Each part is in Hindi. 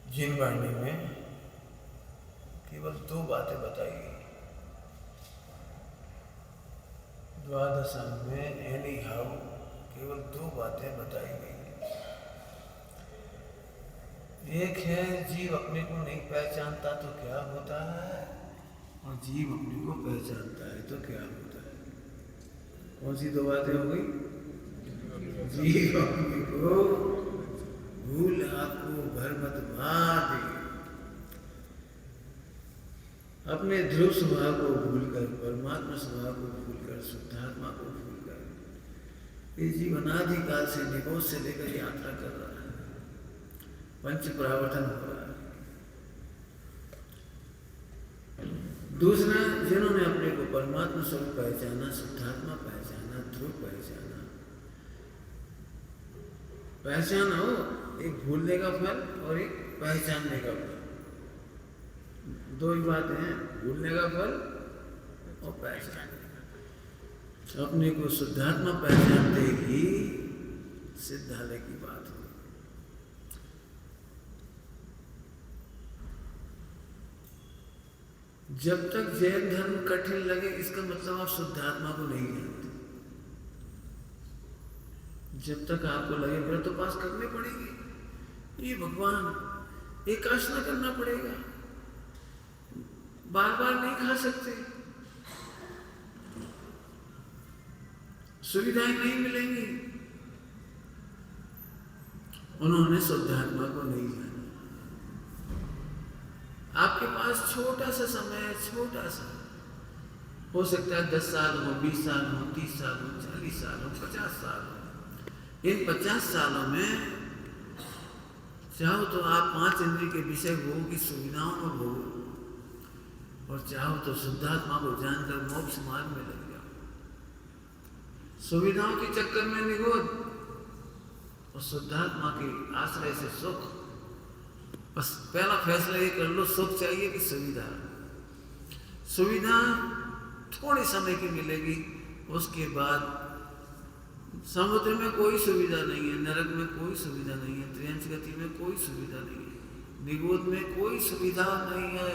जिन वाणी में केवल 2 बातें बताई गई। द्वादशम में एनी हाउ केवल 2 बातें बताई गई। एक है जीव अपने को नहीं पहचानता तो क्या होता है, और जीव अपने को पहचानता है तो क्या होता है। कौन सी 2 बातें हो गई? जीव अपने को भूल आपको भर मत मार, अपने ध्रुव स्वभाव को भूलकर, परमात्मा स्वभाव को भूलकर, शुद्धात्मा को भूलकर ये जीवन अनादिकाल से निकोज से लेकर यात्रा कर रहा है, पंच परावर्तन हो रहा है। दूसरा, जिन्होंने अपने को परमात्मा स्वरूप पहचाना, शुद्धात्मा पहचाना, ध्रुव पहचाना हो, एक भूलने का फल और एक पहचानने का फल, 2 ही बातें हैं, भूलने का फल और पहचानने का। अपने को शुद्धात्मा पहचानते ही सिद्धालय की बात हो। जब तक जैन धर्म कठिन लगे, इसका मतलब आप शुद्धात्मा को नहीं जानते। जब तक आपको लगे व्रत तो पास करने पड़ेगी, ये भगवान एकादशी करना पड़ेगा, बार बार नहीं खा सकते, सुविधाएं नहीं मिलेंगी, उन्होंने शुद्धात्मा को नहीं जाना। आपके पास छोटा सा समय है, छोटा सा, हो सकता है 10 साल हो, 20 साल हो, 30 साल हो, 40 साल हो, 50 साल हो। इन 50 सालों में चाहो तो आप 5 इंद्रिय के विषय भोग की सुविधाओं में भोगो, और चाहो तो शुद्धात्मा को जानकर मोक्ष मार्ग में लग जाओ। सुविधाओं के चक्कर में निगोद और शुद्धात्मा के आश्रय से सुख। बस पहला फैसला ये कर लो, सुख चाहिए कि सुविधा। सुविधा थोड़े समय की मिलेगी, उसके बाद समुद्र में कोई सुविधा नहीं है, नरक में कोई सुविधा नहीं है, त्रियंश गति में कोई सुविधा नहीं है, निगोद में कोई सुविधा नहीं है।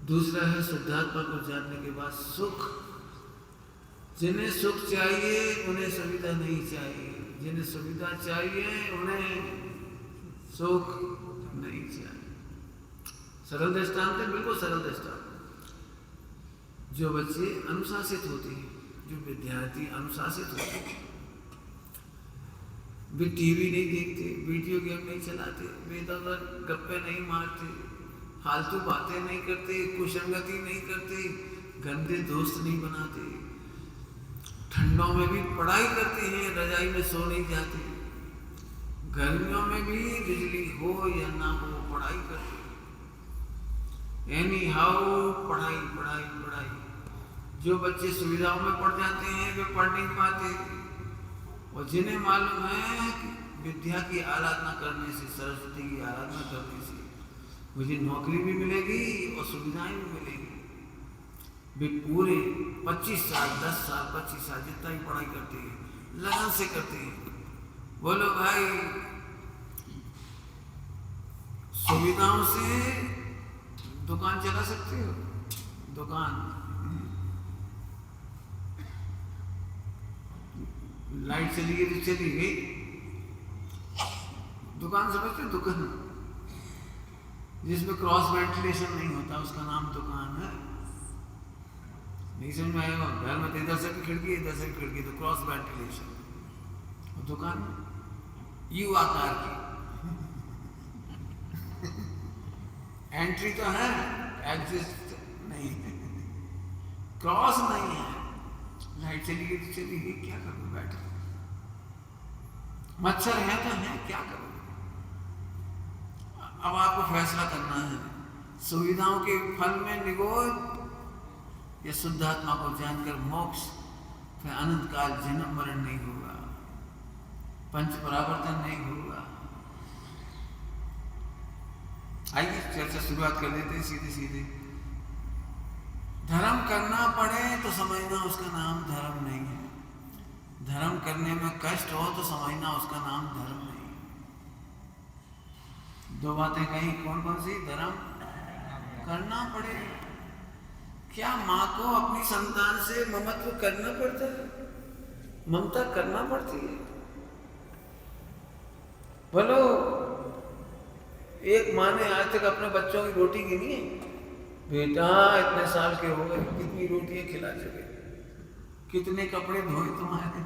दूसरा है शुद्धात्मा को जानने के बाद सुख। जिन्हें सुख चाहिए उन्हें सुविधा नहीं चाहिए, जिन्हें सुविधा चाहिए उन्हें सुख नहीं चाहिए। सरल दृष्टांत है, बिल्कुल सरल दृष्टांत। जो बच्चे अनुशासित होते हैं, जो विद्यार्थी अनुशासित होते हैं, वे टीवी नहीं देखते, वीडियो गेम नहीं चलाते, वे इधर गप्पे नहीं मारते, फालतू बातें नहीं करते, कुसंगति नहीं करते, गंदे दोस्त नहीं बनाते, ठंडों में भी पढ़ाई करते हैं, रजाई में सो नहीं जाते, गर्मियों में भी बिजली हो या ना हो पढ़ाई करते हैं। एनी हाउ पढ़ाई पढ़ाई पढ़ाई। जो बच्चे सुविधाओं में पढ़ जाते हैं वे पढ़ नहीं पाते, और जिन्हें मालूम है कि विद्या की आराधना करने से, सरस्वती की आराधना करने से मुझे नौकरी भी मिलेगी और सुविधाएं भी मिलेगी, वे पूरे 25 साल 10 साल 25 साल जितना ही पढ़ाई करते हैं लगन से करते हैं। बोलो भाई सुविधाओं से दुकान चला सकते हो। दुकान, लाइट चली गई तो चली गई, दुकान समझते हो? दुकान जिसमें क्रॉस वेंटिलेशन नहीं होता उसका नाम दुकान है। नहीं समझ में आएगा? घर में तो इधर से भी खिड़की इधर से भी खिड़की, तो क्रॉस वेंटिलेशन। दुकान यू आकार की, एंट्री तो है, एग्जिस्ट नहीं है, क्रॉस नहीं है। लाइट चली गई तो चली गई, क्या करूँ बैठे? मच्छर है तो है, क्या करूँ? अब आपको फैसला करना है, सुविधाओं के फल में निगोद या शुद्धात्मा को जानकर मोक्ष, फिर अनंत काल जन्म मरण नहीं होगा, पंच परावर्तन नहीं होगा। आइए चर्चा शुरुआत कर देते हैं सीधे सीधे। धर्म करना पड़े तो समझना उसका नाम धर्म नहीं है। धर्म करने में कष्ट हो तो समझना उसका नाम धर्म नहीं है। दो बातें कही, कौन कौन सी? धर्म करना पड़े। क्या माँ को अपनी संतान से ममत्व करना पड़ता है? ममता करना पड़ती है। बोलो, एक माँ ने आज तक अपने बच्चों की रोटी गिनी है? बेटा इतने साल के हो गए, कितनी रोटियां खिला चुके, कितने कपड़े धोए तुम्हारे?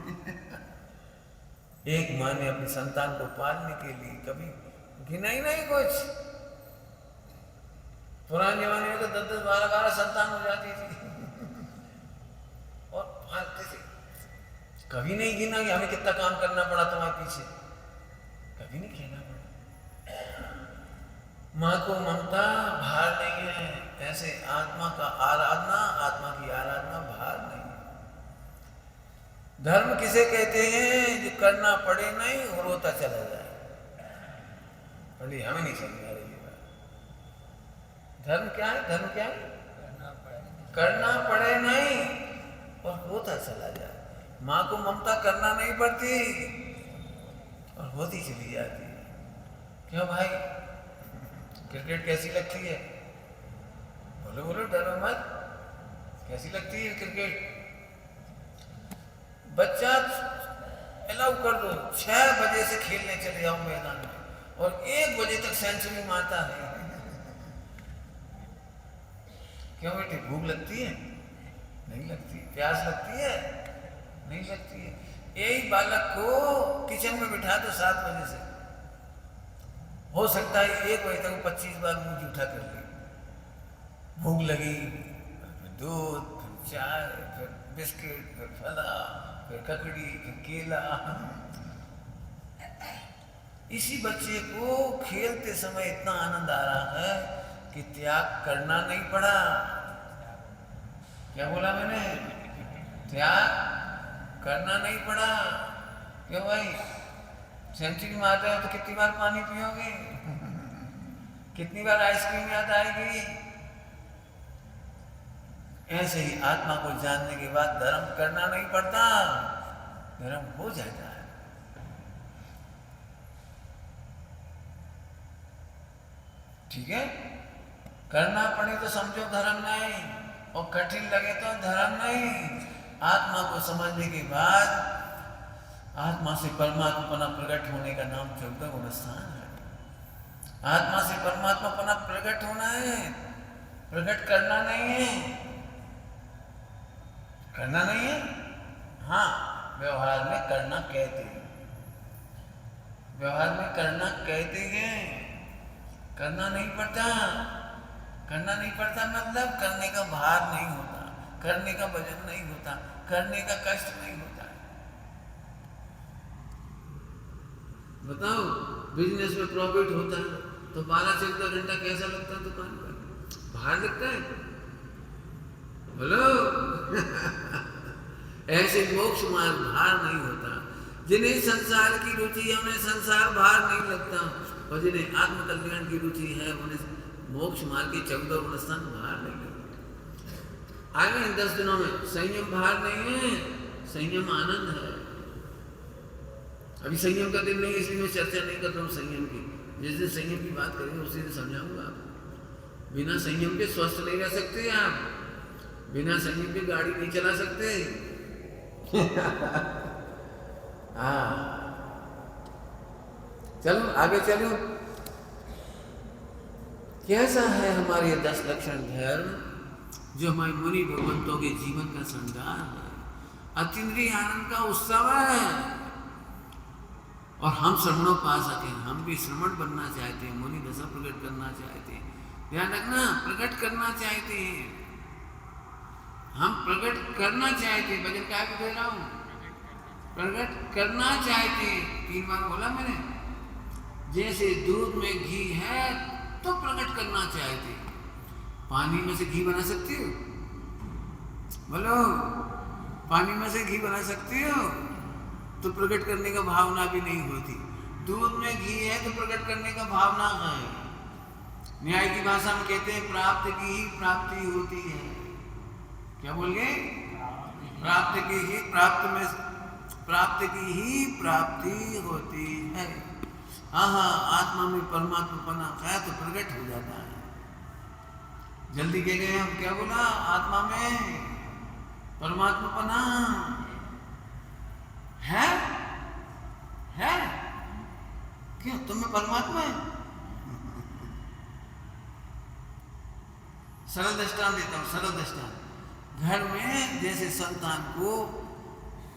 एक माँ ने अपनी संतान को पालने के लिए कभी गिना ही नहीं कुछ। पुराने जमाने में तो 10-10, 12-12 संतान हो जाती थी और पालते थे। कभी नहीं गिना कि हमें कितना काम करना पड़ा तुम्हारे पीछे, कभी नहीं कहना पड़ा। माँ को ममता भार नहीं है, ऐसे आत्मा का आराधना, आत्मा की आराधना भार नहीं है। धर्म किसे कहते हैं? जो करना पड़े नहीं और रोता चला जाए। हमें नहीं समझ आ रही है। धर्म क्या है? धर्म क्या है? करना पड़े नहीं और होता चला जाए। माँ को ममता करना नहीं पड़ती और होती चली जाती है। क्यों भाई? क्रिकेट कैसी लगती है? बोलो बोलो, डरो मत। कैसी लगती है क्रिकेट? बच्चा अलाउ कर दो, 6 बजे से खेलने चले जाओ मैदान में और 1 बजे तक सेंचुरी मारता है। क्यों बेटे? भूख लगती है? नहीं लगती। प्यास लगती है? नहीं लगती है। यही बालक को किचन में बिठा दो 7 बजे से, हो सकता है 1 बजे तक 25 बार मुंह जूठा कर ले। भूख लगी, फिर दूध, फिर चाय, फिर बिस्किट, फिर फला, फिर ककड़ी, फिर केला। इसी बच्चे को खेलते समय इतना आनंद आ रहा है कि त्याग करना नहीं पड़ा। क्या बोला मैंने? त्याग करना नहीं पड़ा। क्यों भाई? सेंचुरी मारते हो तो कितनी बार पानी पियोगे? कितनी बार आइसक्रीम याद आएगी? ऐसे ही आत्मा को जानने के बाद धर्म करना नहीं पड़ता, धर्म हो जाता है। ठीक है? करना पड़े तो समझो धर्म नहीं, और कठिन लगे तो धर्म नहीं। आत्मा को समझने के बाद आत्मा से परमात्मा पना प्रकट होने का नाम 14 गुण स्थान है। आत्मा से परमात्मा पना प्रकट होना है, प्रकट करना नहीं है। करना नहीं है, हाँ व्यवहार में करना कहते हैं, व्यवहार में करना कहते हैं। करना नहीं पड़ता, करना नहीं पड़ता मतलब करने का भार नहीं होता, करने का वजन नहीं होता, करने का कष्ट नहीं होता। बताओ, बिजनेस में प्रॉफिट होता है तो 12-14 घंटा कैसा लगता है दुकान पर? भार लगता है? बोलो। ऐसे मोक्ष मार्ग भार नहीं होता। जिन्हें संसार की रुचि है उन्हें संसार भार नहीं लगता, और जिन्हें आत्म कल्याण की रुचि है उन्हें मोक्ष मार्ग के 14 गुण स्थान भार नहीं लगता। आगे इन 10 दिनों में संयम भार नहीं है, संयम आनंद है। अभी संयम का दिन नहीं, इसलिए मैं चर्चा नहीं कर रहा हूँ संयम की। जिस दिन संयम की बात करेंगे उसी दिन समझाऊंगा आपको। बिना संयम के स्वस्थ नहीं रह सकते आप, बिना संयम के गाड़ी नहीं चला सकते। हाँ, चलो आगे चलो। कैसा है हमारे 10 लक्षण धर्म जो हमारे मुनि भगवंतों के जीवन का श्रृंगार है, अतीन्द्रिय आनंद का उत्सव है। और हम श्रवणोपासक हैं, हम भी श्रवण बनना चाहते हैं, मुनि दशा प्रकट करना चाहते हैं। ध्यान रखना, प्रकट करना चाहते हैं, हम प्रकट करना चाहते हैं। भजन क्या कह रहा हूं, प्रकट करना चाहते हैं। 3 बार बोला मैंने। जैसे दूध में घी है तो प्रकट करना चाहते। पानी में से घी बना सकती हो? बोलो, पानी में से घी बना सकती हो? तो प्रकट करने का भावना भी नहीं होती। दूध में घी है तो प्रकट करने का भावना है। न्याय की भाषा में कहते हैं प्राप्त की ही प्राप्ति होती है। क्या बोल गए? प्राप्त की ही प्राप्ति होती है। हाँ, आत्मा में परमात्मा पना है तो प्रकट हो जाता है। जल्दी कह गए हम, क्या बोला? आत्मा में परमात्मा पना है क्यों? तुम्हें परमात्मा है? सरल दृष्टांत देता हूं, सरल दृष्टांत। घर में जैसे संतान को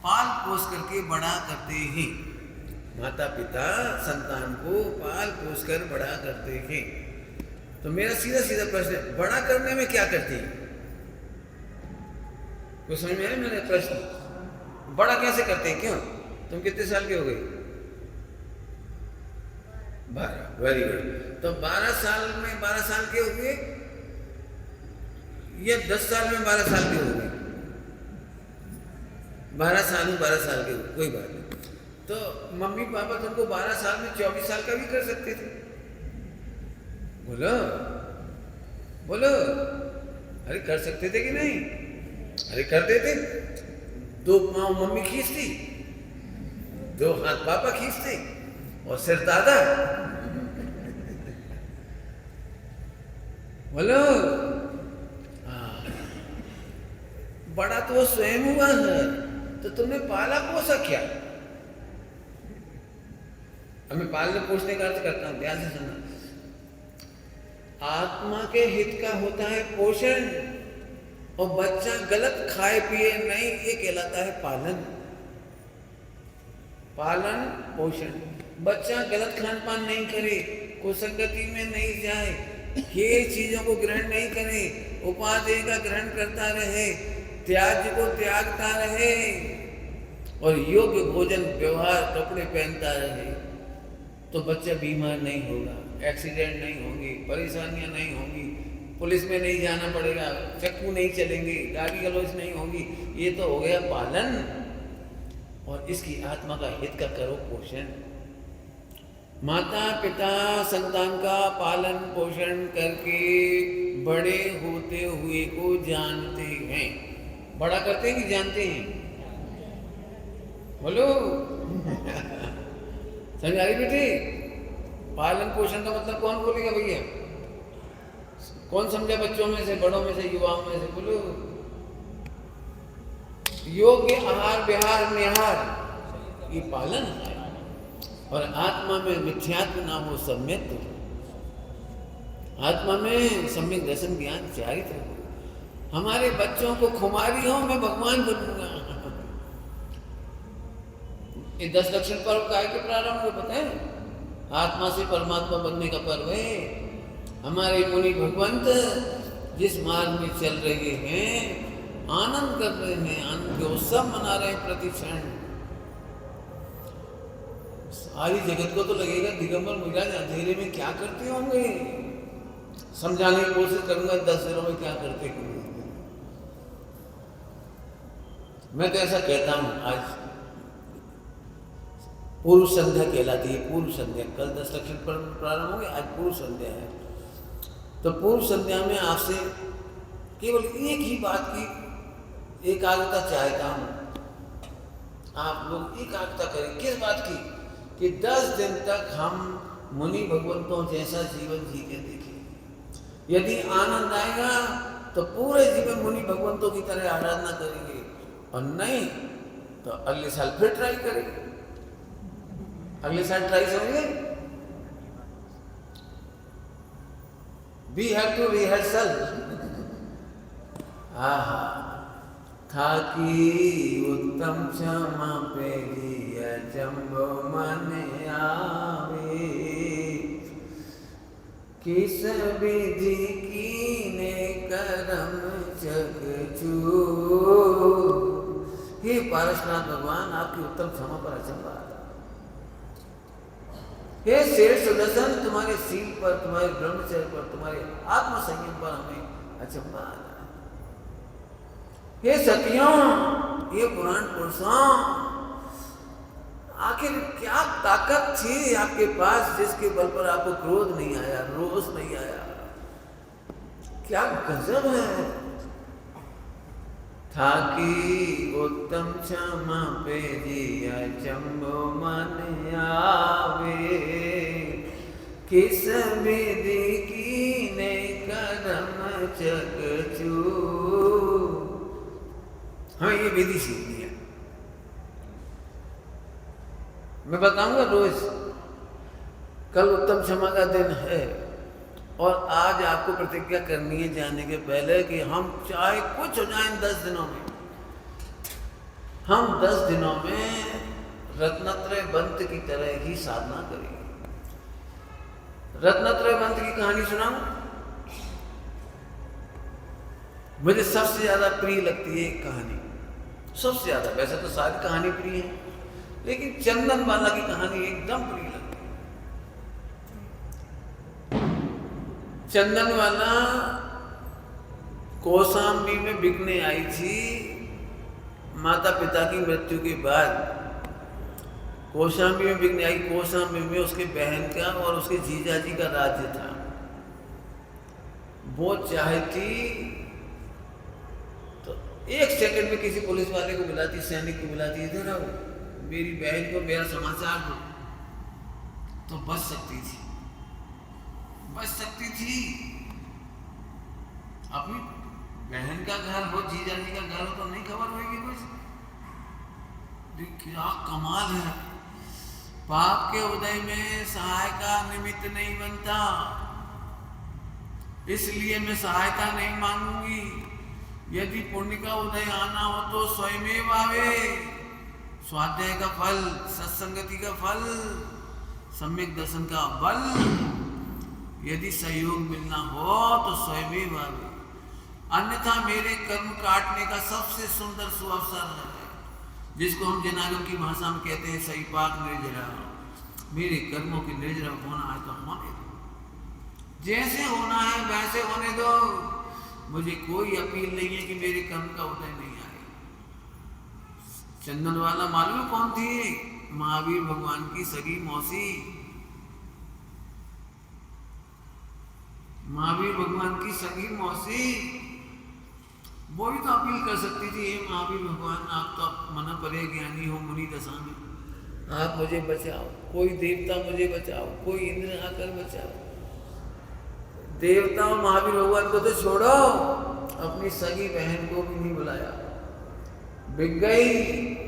पाल पोस करके बड़ा करते हैं, माता पिता संतान को पाल पोस कर बड़ा करते हैं, तो मेरा सीधा सीधा प्रश्न है, बड़ा करने में क्या करती है? कुछ समझ में आया मेरा प्रश्न? बड़ा कैसे करते हैं? क्यों? तुम कितने साल के हो गए? 12। Very good. तो 12 साल में 12 साल के हो गए या 10 साल में 12 साल के हो गए? 12 साल में 12 साल के हो, कोई बात नहीं। तो मम्मी पापा तुमको 12 साल में 24 साल का भी कर सकते थे। बोलो बोलो, अरे कर सकते थे कि नहीं? अरे करते थे। 2 पाँव मम्मी खींचती, 2 हाथ पापा खींचते और सिर दादा। बोलो, बड़ा तो वो स्वयं हुआ है, तो तुमने पाला पोसा क्या? हमें पालने पोसने का अर्थ करता हूं, ध्यान से सुनना। आत्मा के हित का होता है पोषण, और बच्चा गलत खाए पिए नहीं, ये कहलाता है पालन। पालन पोषण। बच्चा गलत खान पान नहीं करे, कुसंगति में नहीं जाए, ये चीजों को ग्रहण नहीं करे, उपादेय का ग्रहण करता रहे, त्याज्य को त्यागता रहे, और योग्य भोजन व्यवहार कपड़े पहनता रहे, तो बच्चा बीमार नहीं होगा, एक्सीडेंट नहीं होंगे, परेशानियां नहीं होंगी, पुलिस में नहीं जाना पड़ेगा, चक्कू नहीं चलेंगे, गाड़ी गलौज नहीं होगी। ये तो हो गया पालन। और इसकी आत्मा का हित का करो पोषण। माता पिता संतान का पालन पोषण करके बड़े होते हुए को जानते हैं। बड़ा करते हैं कि जानते हैं? बोलो। समझ आ रही बेटे? पालन पोषण का मतलब कौन बोलेगा भैया? कौन समझा बच्चों में से, बड़ों में से, युवाओं में से? बोलो। योग्य आहार विहार निहार, ये पालन है। और आत्मा में मिथ्यात्व ना हो, सम्यक हो। आत्मा में सम्यक दर्शन ज्ञान चारित्र हो। हमारे बच्चों को खुमारी हो, मैं भगवान बनूंगा। ये 10 लक्षण पर्व काय के प्रारंभ हुए पता है? आत्मा से परमात्मा बनने का पर्व है। हमारे मुनि भगवंत जिस मार्ग में चल रहे हैं, आनंद कर रहे हैं, आनंद के उत्सव मना रहे हैं प्रति क्षण। सारी जगत को तो लगेगा दिगंबर महाराज अंधेरे में क्या करते होंगे। समझाने की कोशिश करूंगा 10 दिनों में क्या करते होंगे। मैं तो ऐसा कहता हूं, आज पूर्व संध्या कहलाती है। पूर्व संध्या, कल 10 लक्षण प्रारंभ होंगे, आज पूर्व संध्या है। तो पूर्व संध्या में आपसे केवल एक ही बात की एकाग्रता चाहता हूं। आप लोग एकाग्रता करें। किस बात की? कि 10 दिन तक हम मुनि भगवंतों जैसा जीवन जी के देखिए। यदि आनंद आएगा तो पूरे जीवन मुनि भगवंतों की तरह आराधना करेंगे, और नहीं तो अगले साल फिर ट्राई करेंगे। अगले साल ट्राई करेंगे। We have to rehearsal. थाकी उत्तम क्षमा पे दिया जम्बो मन आवे, किस विधि कीने करम चकचू। हे पारसनाथ भगवान, आपकी उत्तम क्षमा पर अचंभा। हे श्रेष्ठ सुदर्शन, तुम्हारे शील पर, तुम्हारे ब्रह्मचर्य पर, तुम्हारे आत्म संयम पर हमें अचंभा। हे सतियों, ये पुराण पुरुषों, आखिर क्या ताकत थी आपके पास जिसके बल पर आपको क्रोध नहीं आया, रोष नहीं आया? क्या गजब है। थाकी उत्तम क्षमा पे दिया जम्बो मन आवे, किस विधि कीने करम चकचू। हमें ये विधि सीखनी है। मैं बताऊंगा रोज। कल उत्तम क्षमा का दिन है, और आज आपको प्रतिज्ञा करनी है जाने के पहले कि हम चाहे कुछ हो जाए 10 दिनों में, हम 10 दिनों में रत्नत्रय बंत की तरह ही साधना करेंगे। रत्नत्रय बंत की कहानी सुनाऊं? मुझे सबसे ज्यादा प्रिय लगती है एक कहानी, सबसे ज्यादा। वैसे तो सारी कहानी प्रिय है, लेकिन चंदन वाला की कहानी एकदम प्रिय लगती है। चंदन वाला कौशाम्बी में बिकने आई थी माता पिता की मृत्यु के बाद। कौशाम्बी में बिकने आई। कौशाम्बी में उसके बहन का और उसके जीजाजी का राज्य था। वो चाहती तो 1 सेकंड में किसी पुलिस वाले को बुलाती, सैनिक को बुलाती, इधर आओ, मेरी बहन को मेरा समाचार दो, तो बच सकती थी, बच सकती थी। अपनी बहन का घर हो, जीजाजी का घर हो, तो नहीं खबर होगी कुछ। क्या कमाल है। पाप के उदय में सहाय का निमित्त नहीं बनता, इसलिए मैं सहायता नहीं मांगूंगी। यदि पुण्य का उदय आना हो तो स्वयं आवे। स्वाध्याय का फल, सत्संगति का फल, सम्यक दर्शन का बल, यदि सहयोग मिलना हो तो स्वयं आवे। अन्यथा मेरे कर्म काटने का सबसे सुंदर सुअवसर है, जिसको हम जनागम की भाषा में कहते हैं सही पाक निर्जरा। मेरे कर्मों की निर्जरा होना है तो होने दो, जैसे होना है वैसे होने दो। मुझे कोई अपील नहीं है कि मेरे कर्म का उदय नहीं आए। चंदन वाला मालूम कौन थी? महावीर भगवान की सगी मौसी। महावीर भगवान की सगी मौसी, वो भी तो अपील कर सकती थी, हे महावीर भगवान, आप तो मना परे ज्ञानी हो, मुनि दशा में, आप मुझे बचाओ, कोई देवता मुझे बचाओ, कोई इंद्र आकर बचाओ। देवता और महावीर भगवान को तो छोड़ो, अपनी सगी बहन को भी नहीं बुलाया। बिक गई।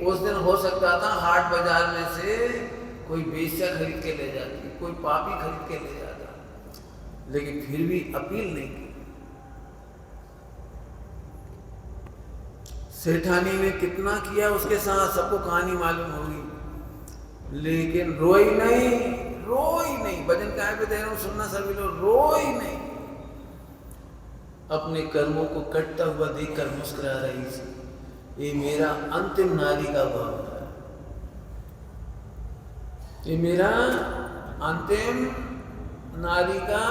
उस दिन हो सकता था हाट बाजार में से कोई बेश्या खरीद के ले जाती, कोई पापी खरीद के ले जाता, लेकिन फिर भी अपील नहीं की। सेठानी ने कितना किया उसके साथ, सबको कहानी मालूम होगी, लेकिन रोई नहीं, रोई नहीं। भजन काय पे दे रहा हूं, सुनना सभी लोग, रोई नहीं। अपने कर्मों को कटता हुआ देखकर मुस्कुरा रही थी। ये मेरा अंतिम नारी का भाव है, ये मेरा अंतिम नारी का।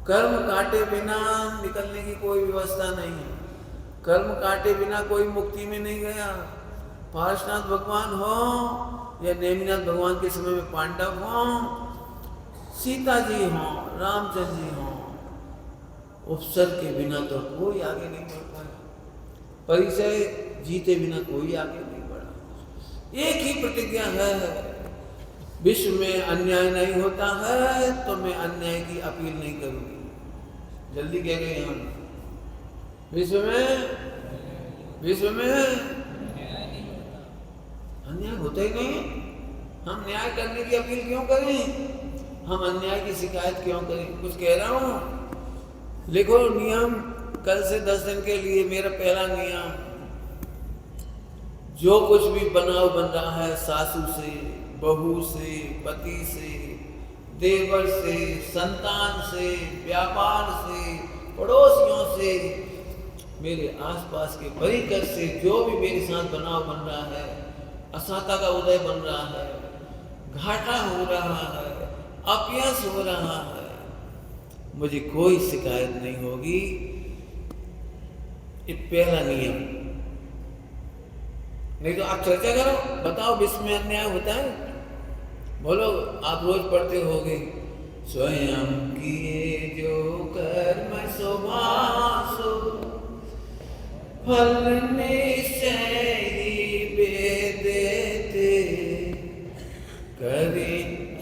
कर्म काटे बिना निकलने की कोई व्यवस्था नहीं है। कर्म काटे बिना कोई मुक्ति में नहीं गया। पार्श्वनाथ भगवान हो या नेमिनाथ भगवान के समय में पांडव हो, सीता जी हो, रामचंद्र जी हो, उपसर के बिना तो कोई आगे नहीं बढ़ पाया। परिचय जीते बिना कोई आगे नहीं बढ़ा। एक ही प्रतिज्ञा है, विश्व में अन्याय नहीं होता है तो मैं अन्याय की अपील नहीं करूंगी। जल्दी कह गए हम, विश्व में अन्याय होता ही नहीं। हम न्याय करने की अपील क्यों करें? हम अन्याय की शिकायत क्यों करें? कुछ कह रहा हूं, लिखो नियम कल से 10 दिन के लिए। मेरा पहला नियम, जो कुछ भी बनाव बन रहा है सासू से, बहू से, पति से, देवर से, संतान से, व्यापार से, पड़ोसियों से, मेरे आसपास के परिकर से, जो भी मेरे साथ बनाव बन रहा है, असाता का उदय बन रहा है, घाटा हो रहा है, अपयश हो रहा है, मुझे कोई शिकायत नहीं होगी। ये पहला नियम। नहीं तो आप चर्चा करो, बताओ विश्व में अन्याय होता है? बोलो, आप रोज पढ़ते होगे, स्वयं किए जो कर्म सुभासु फल निश्चय ही देते, करे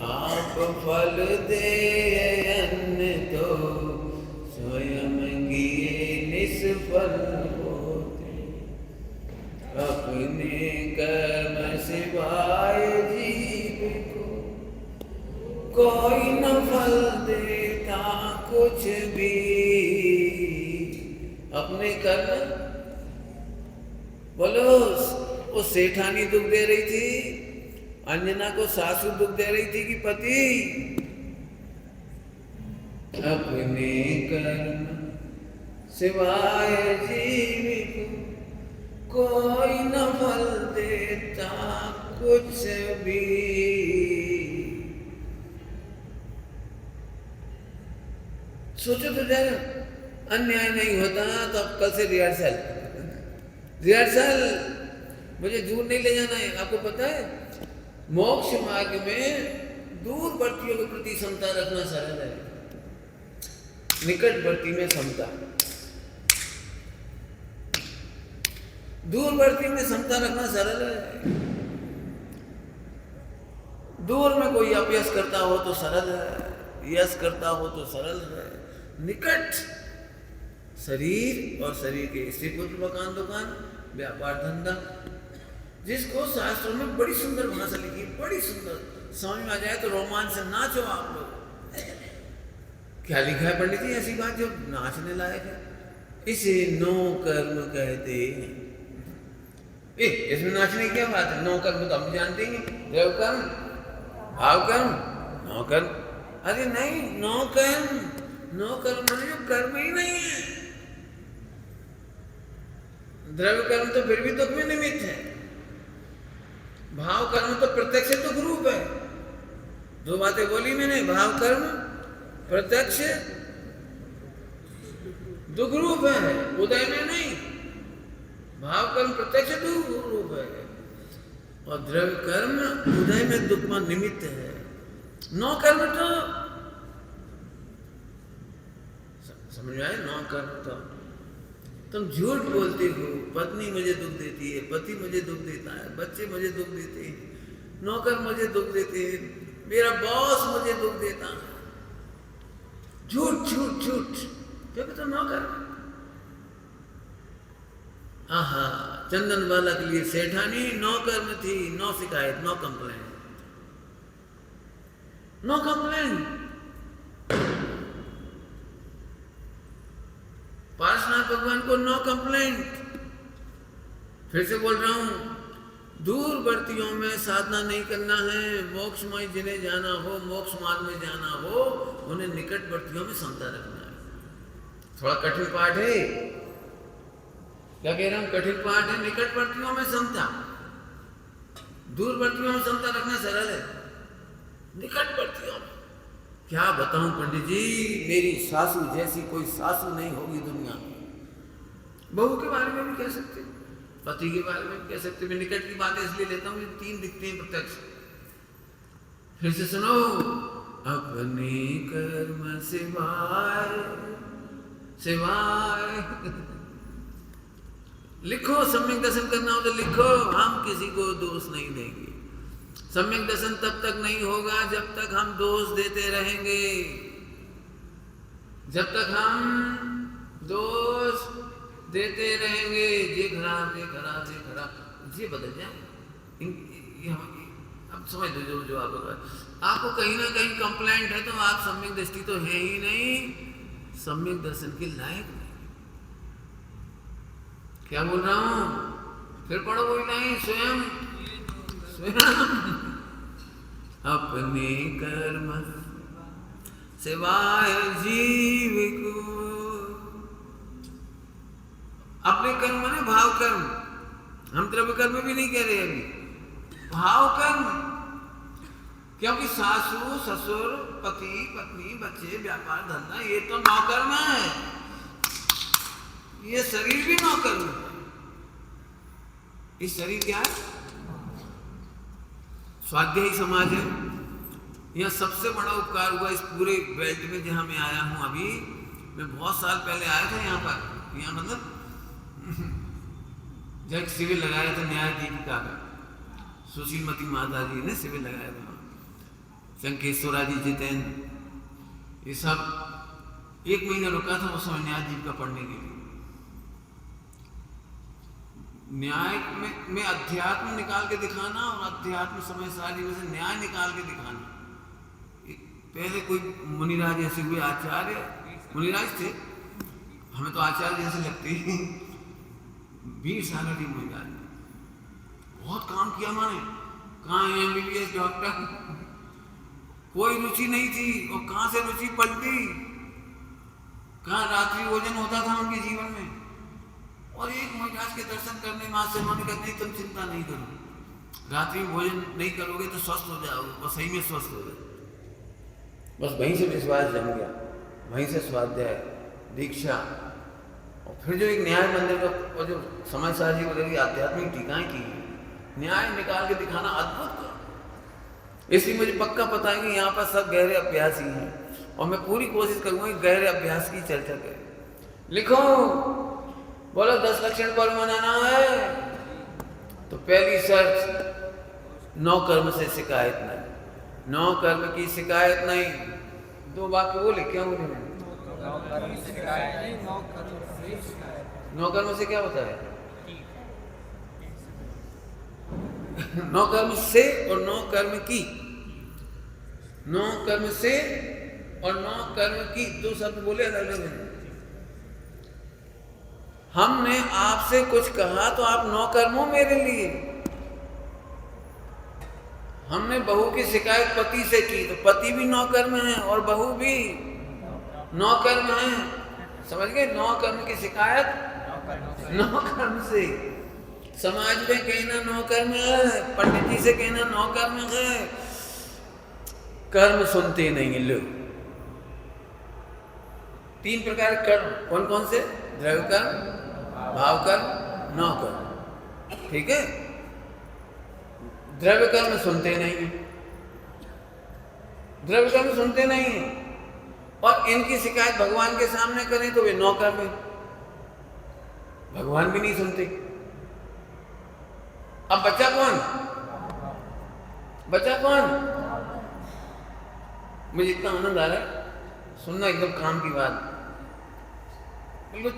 आप फल दे अन्य तो स्वयं किए निष्फल होते, अपने कर्म सिवाय जीव को कोई न फल देता कुछ भी। अपने कर्म, बोलो, वो सेठानी दुख दे रही थी, अंजना को सासू दुख दे रही थी कि पति? अपने कर्म सिवाय जीव को कोई न फल देता कुछ भी। सोचो तो जरा, अन्याय नहीं होता तो अब कल से रिहर्सल। मुझे दूर नहीं ले जाना है। आपको पता है, मोक्ष मार्ग में दूरवर्तियों के प्रति समता रखना सरल है, निकटवर्ती में समता। दूरवर्ती में समता रखना सरल है। दूर में कोई अपयश करता हो तो सरल है, यश करता हो तो सरल है। निकट शरीर और शरीर के स्त्री पुत्र मकान दुकान व्यापार धंधा, जिसको शास्त्रों में बड़ी सुंदर भाषा लिखी, बड़ी सुंदर, समझ में आ जाए तो रोमांच से नाचो आप लोग। क्या लिखा है पंडित जी? ऐसी बात जो नाचने लायक है। इसे नो कर्म कहते हैं। इसमें नाचने की क्या बात है? नो कर्म तो हम जानते ही, देव कर्म, भाव कर्म, नो कर्म। अरे नहीं, नो कर्म, नो कर्म मतलब जो कर्म ही नहीं है। द्रव्य कर्म तो फिर भी दुख में निमित्त है, भाव कर्म तो प्रत्यक्ष दुख रूप है। दो बातें बोली मैंने, भाव कर्म प्रत्यक्ष दुख रूप है, उदय में नहीं। भाव कर्म प्रत्यक्ष दुख रूप है और द्रव्य कर्म उदय में दुख में निमित्त है। नौ कर्म तो समझ में आए? नौ कर्म तो तुम झूठ बोलते हो, पत्नी मुझे दुख देती है, पति मुझे दुख देता है, बच्चे मुझे दुख देते हैं, नौकर मुझे दुख देते हैं, मेरा बॉस मुझे दुख देता है। झूठ झूठ झूठ, क्योंकि तुम नौकर। आहा, चंदन वाला के लिए सेठानी नौकर में थी, नो शिकायत, no complaint, no complaint. Parshvanath भगवान को नो कंप्लेंट। फिर से बोल रहा हूं, दूरवर्तियों में साधना नहीं करना है। मोक्षमय जिन्हें जाना हो, मोक्ष मार्ग में जाना हो, उन्हें निकटवर्तियों में समता रखना है। थोड़ा कठिन पाठ है, क्या कह रहा हूं? कठिन पाठ है। निकटवर्तियों में समता, दूरवर्तियों में समता रखना सरल है, निकटवर्तियों में क्या बताऊं पंडित जी, मेरी सासू जैसी कोई सासू नहीं होगी दुनिया में। बहू के बारे में भी कह सकते, पति के बारे में भी कह सकते। मैं निकट की बातें इसलिए लेता हूं, तीन दिखते हैं प्रत्यक्ष। फिर से सुनो, अपने कर्म सिवाय सिवाय लिखो, सम्यक दर्शन करना हो तो लिखो, हम किसी को दोष नहीं देंगे। सम्यक दर्शन तब तक नहीं होगा जब तक हम दोष देते रहेंगे, जब तक हम दोष देते रहेंगे। ये खराब, ये खराब, ये खराब, ये बदल जाए। अब समझ लो जो आपको कहीं ना कहीं कंप्लेंट है, तो आप सम्यक दृष्टि तो है ही नहीं, सम्यक दर्शन के लायक नहीं। क्या बोल रहा हूं? फिर पढ़ो वही नहीं, स्वयं अपने कर्म सिवाय जीव को। अपने कर्म ने भाव कर्म, हम द्रव्य कर्म भी नहीं कह रहे अभी, भाव कर्म। क्योंकि सासू ससुर पति पत्नी बच्चे व्यापार धंधा ये तो नौकर्म है, ये शरीर भी नौकर्म है। इस शरीर क्या है? स्वाध्यायी समाज है। यह सबसे बड़ा उपकार हुआ इस पूरे बेल्ट में जहां मैं आया हूं। अभी मैं बहुत साल पहले आया था यहाँ पर, यहाँ मतलब जब शिविर लगाया था न्यायाधीशिका का, सुशीलमती माता जी ने शिविर लगाया था, शंकेश्वरा जी, जितेंद्र, ये सब 1 महीना रुका था उस समय न्यायाधीश का पढ़ने के लिए। न्याय में अध्यात्म निकाल के दिखाना और अध्यात्म समय सारी में से न्याय निकाल के दिखाना। पहले कोई मुनिराज ऐसे हुए आचार्य, मुनिराज थे, हमें तो आचार्य जैसे लगते ही, 20 साल की मुनिराज, बहुत काम किया मैंने, कहाँ MBBS डॉक्टर, कोई रुचि नहीं थी, और कहाँ से रुचि पलटी, कहाँ रात्रि भोजन होता था उनके जीवन में। और एक महाराज के दर्शन करने मां से उन्होंने कहा नहीं तुम चिंता नहीं करो, रात्रि भोजन नहीं करोगे तो स्वस्थ हो जाओगे, बस सही में स्वस्थ हो गए। बस वहीं से विश्वास जम गया, वहीं से स्वाध्याय दीक्षा। और फिर जो एक न्याय मंदिर का और जो समय साजी वगैरह आध्यात्मिक टीकाएं की, न्याय निकाल के दिखाना अद्भुत। इसलिए मुझे पक्का पता है कि यहाँ पर सब गहरे अभ्यास ही हैं, और मैं पूरी कोशिश करूंगा गहरे अभ्यास की चर्चा करें। लिखो, बोलो 10 लक्षण पर मनाना है तो पहली शर्त 9 कर्म से शिकायत नहीं, 9 कर्म की शिकायत नहीं। 2 वाक्य बोले क्या बोले मैंने? 9 कर्म से क्या होता है? 9 कर्म से और 9 कर्म की, 9 कर्म से और 9 कर्म की, 2 शब्द बोले अलग अलग। हमने आपसे कुछ कहा तो आप 9 कर्मों मेरे लिए। हमने बहू की शिकायत पति से की तो पति भी 9 कर्म है और बहू भी 9 कर्म है। समझ गए? 9 कर्म की शिकायत 9 कर्म से। समाज में कहना 9 कर्म है, पंडित जी से कहना 9 कर्म है। कर्म सुनते नहीं लोग। 3 प्रकार के कर्म कौन कौन से? द्रव्य कर्म, भाव कर्म, 9 कर्म। ठीक है? द्रव्य कर्म सुनते नहीं है, द्रव्य कर्म सुनते नहीं है, और इनकी शिकायत भगवान के सामने करें तो वे 9 कर्म है, भगवान भी नहीं सुनते। अब बच्चा कौन? बच्चा कौन? मुझे इतना आनंद आ रहा है सुनना, एकदम काम की बात, बिल्कुल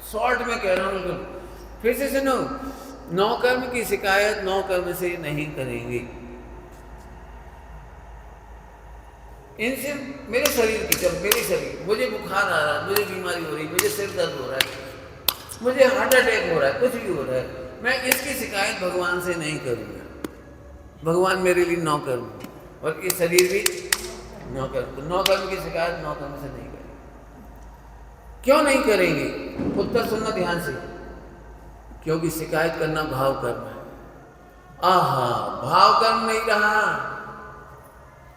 शॉर्ट में कह रहा हूं। फिर से सुनो, 9 कर्म की शिकायत 9 कर्म से नहीं करेंगे। इनसे मेरे शरीर की, जब मेरे शरीर, मुझे बुखार आ रहा है, मुझे बीमारी हो रही, मुझे सिर दर्द हो रहा है, मुझे हार्ट अटैक हो रहा है, कुछ भी हो रहा है, मैं इसकी शिकायत भगवान से नहीं करूंगा। भगवान मेरे लिए 9 कर्म, और ये शरीर भी 9 कर्म। तो 9 कर्म की शिकायत 9 कर्म से नहीं करेंगे। क्यों नहीं करेंगे? उत्तर सुनना ध्यान से। क्योंकि शिकायत करना भाव कर्म है। आहा, भाव कर्म नहीं रहा,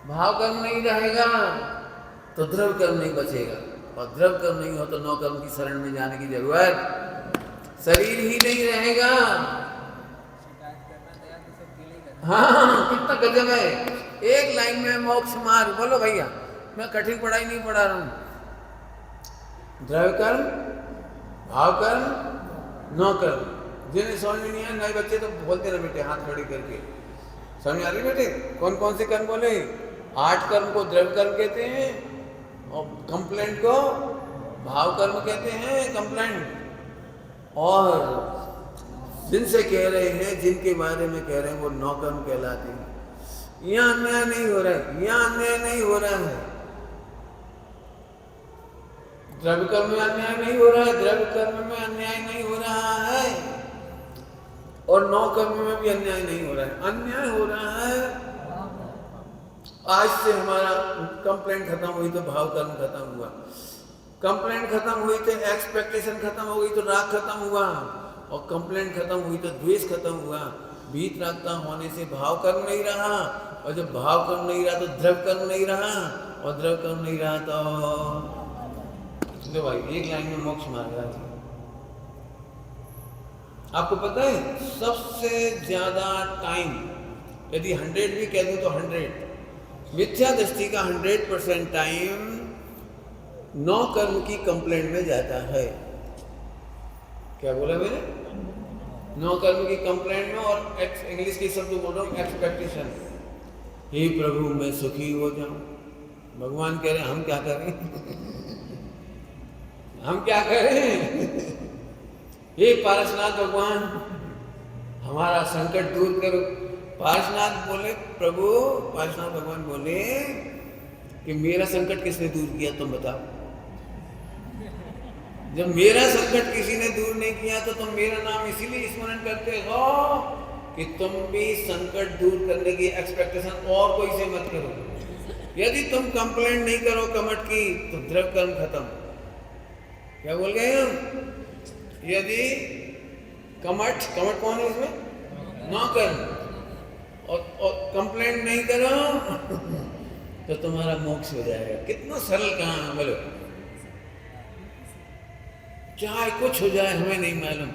भाव कर्म नहीं रहेगा तो द्रव्य कर्म नहीं बचेगा, और द्रव्य कर्म नहीं हो तो 9 कर्म की शरण में जाने की जरूरत, शरीर ही नहीं रहेगा। हाँ, कितना गजब है। एक लाइन में मोक्ष मार्ग। बोलो भैया, मैं कठिन पढ़ाई नहीं पढ़ा रहा हूं। द्रव्य कर्म, भाव कर्म, 9 कर्म। जिन्हें समझ में नहीं है, नए बच्चे तो बोलते रहे बेटे हाथ खड़े करके, समझ आ रही बेटे? कौन कौन से कर्म बोले? 8 कर्म को द्रव्य कर्म कहते हैं और कंप्लेंट को भाव कर्म कहते हैं, कंप्लेंट। और जिनसे कह रहे हैं, जिनके बारे में कह रहे हैं, वो 9 कर्म कहलाते हैं। यहाँ अन्याय नहीं हो रहा है, यहाँ अन्याय नहीं हो रहा है। द्रव्य कर्म में अन्याय नहीं हो रहा है, द्रव्य कर्म में अन्याय नहीं हो रहा है, और 9 कर्म में भी अन्याय नहीं हो रहा है। अन्याय हो रहा है, आज से हमारा कंप्लेंट खत्म हुई तो भाव कर्म खत्म हुआ, कंप्लेंट खत्म हुई तो एक्सपेक्टेशन खत्म हो गई तो राग खत्म हुआ, और कंप्लेंट खत्म हुई तो द्वेष खत्म हुआ। वीतरागता होने से भाव कर्म नहीं रहा, और जब भाव कर्म नहीं रहा तो द्रव्य कर्म नहीं रहा, और द्रव्य कर्म नहीं रहा तो भाई एक लाइन में मोक्ष मार्ग है। आपको पता है सबसे ज्यादा टाइम, यदि 100 भी कह दूं तो 100, मिथ्या दृष्टि का 100% टाइम 9 कर्म की कंप्लेंट में जाता है। क्या बोला मैंने? 9 कर्म की कंप्लेंट में, और इंग्लिश के शब्द बोल रहा हूँ, एक्सपेक्टेशन। हे प्रभु मैं सुखी हो जाऊं। भगवान कह रहे हैं हम क्या करें? हम क्या करें? हे पारसनाथ भगवान हमारा संकट दूर करो। पारसनाथ बोले, प्रभु पारसनाथ भगवान बोले कि मेरा संकट किसने दूर किया तुम बताओ। जब मेरा संकट किसी ने दूर नहीं किया तो तुम मेरा नाम इसीलिए स्मरण करते हो कि तुम भी संकट दूर करने की एक्सपेक्टेशन और कोई से मत करो। यदि तुम कंप्लेंट नहीं करो कमट की तो द्रव्य कर्म खत्म। क्या बोल गए हम? यदि कमट कौन है इसमें? 9 कर्म, और कंप्लेंट नहीं करो तो तुम्हारा मोक्ष हो जाएगा। कितना सरल काम है बोलो। चाहे कुछ हो जाए हमें नहीं मालूम,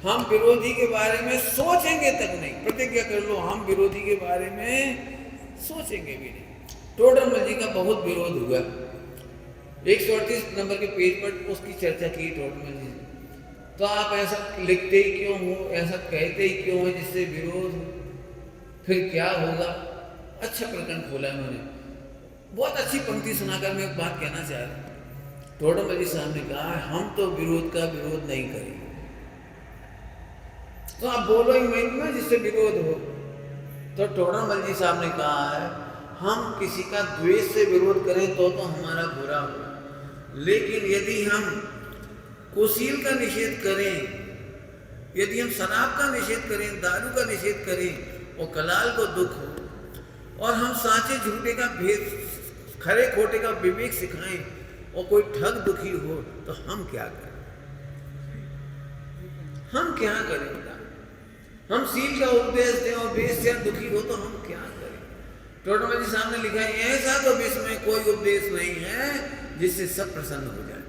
हम विरोधी के बारे में सोचेंगे तक नहीं। प्रतिज्ञा कर लो हम विरोधी के बारे में सोचेंगे भी नहीं। टोडरमल जी का बहुत विरोध हुआ, 138 नंबर के पेज पर उसकी चर्चा की टोडरमल जी। तो आप ऐसा लिखते ही क्यों हो, ऐसा कहते ही क्यों हो जिससे विरोध हो? फिर क्या होगा? अच्छा प्रकरण खोला उन्होंने, बहुत अच्छी पंक्ति सुनाकर मैं एक बात कहना चाह रहा हूँ। टोडरमल जी साहब ने कहा हम तो विरोध का विरोध नहीं करेंगे। तो आप बोलो ही मैं ना जिससे विरोध हो। तो टोडरमल जी साहब ने कहा है हम किसी का द्वेष से विरोध करें तो हमारा बुरा हो, लेकिन यदि हम कुशील का निषेध करें, यदि हम शराब का निषेध करें, दारू का निषेध करें और कलाल को दुख हो, और हम साचे झूठे का भेद, खरे खोटे का विवेक सिखाएं और कोई ठग दुखी हो तो हम क्या करें? हम क्या करें? हम सील का उपदेश दें और वेश्या दुखी हो तो हम क्या करें? टोडरमल जी साहब ने लिखा है ऐसा तो विश्व में कोई उपदेश नहीं है जिससे सब प्रसन्न हो जाए।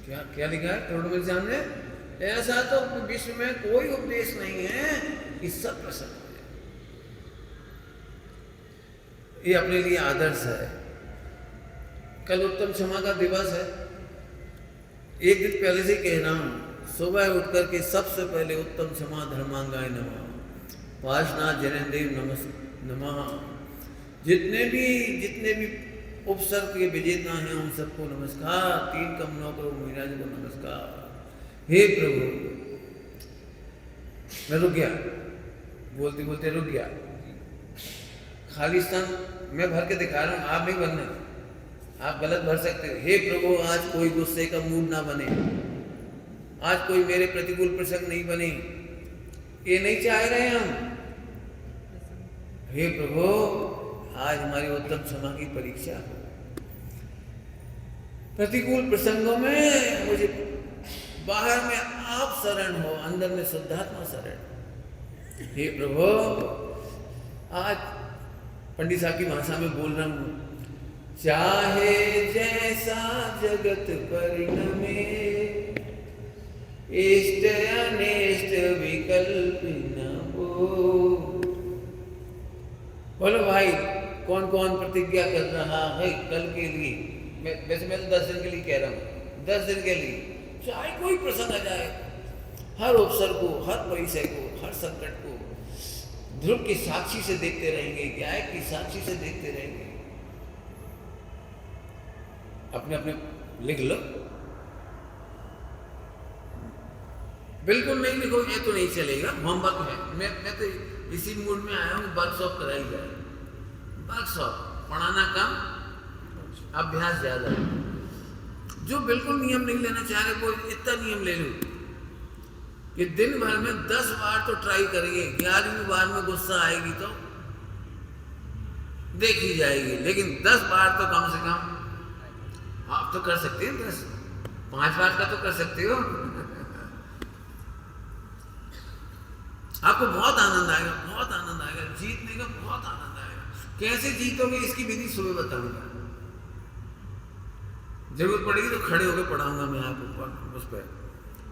क्या क्या लिखा है टोडरमल जी साहब ने? ऐसा तो विश्व में कोई उपदेश नहीं है कि सब प्रसन्न हो जाए। ये अपने लिए आदर्श है। कल उत्तम क्षमा का दिवस है। एक दिन पहले से कह रहा हूं, सुबह उठ करके सबसे पहले उत्तम क्षमा धर्मांगाय नमः, पार्श्वनाथ जैनदेव नमः, जितने भी उपसर्ग के विजेता हैं उन सबको नमस्कार। 3 कमलों को मीरा जी को नमस्कार। हे प्रभु, मैं रुक गया, बोलते बोलते रुक गया। खालिस्तान मैं भर के दिखा रहा हूं, आप नहीं भरना, आप गलत भर सकते हो। हे प्रभु, आज कोई गुस्से का मूड ना बने, आज कोई मेरे प्रतिकूल प्रसंग नहीं बने, ये नहीं चाह रहे हम। हे प्रभु, आज हमारी उत्तम क्षमा की परीक्षा हो। प्रतिकूल प्रसंगों में मुझे बाहर में आप शरण हो, अंदर में शुद्धात्मा शरण। हे प्रभु, आज पंडित साहब की भाषा में बोल रहा हूं, चाहे जैसा जगत परिणमे, इष्ट अनिष्ट विकल्प न हो। बोलो भाई, कौन कौन प्रतिज्ञा कर रहा है कल के लिए? वैसे मैं तो 10 दिन के लिए कह रहा हूँ, 10 दिन के लिए। चाहे कोई प्रसंग आ जाए, हर अवसर को, हर परिचय को, हर संकट को ध्रुव की साक्षी से देखते रहेंगे, गाय की साक्षी से देखते रहेंगे। अपने अपने लिख लो। बिल्कुल नहीं लिखोगे तो नहीं चलेगा, होमवर्क है। मैं तो इसी मूड में आया हूँ, वर्कशॉप कराई जाए। वर्कशॉप पढ़ाना कम, अभ्यास ज्यादा है। जो बिल्कुल नियम नहीं लेना चाह रहे वो इतना नियम ले लो कि दिन भर में 10 बार तो ट्राई करेंगे, 11वीं बार में गुस्सा आएगी तो देखी जाएगी, लेकिन 10 बार तो कम से कम आप तो कर सकते हैं। 5 बार का तो कर सकते हो। आपको बहुत आनंद आएगा, बहुत आनंद आएगा, जीतने का बहुत आनंद आएगा। कैसे जीतोगे इसकी विधि सुबह बताऊंगा। जरूरत पड़ेगी तो खड़े होकर पढ़ाऊंगा मैं आपको। उस पर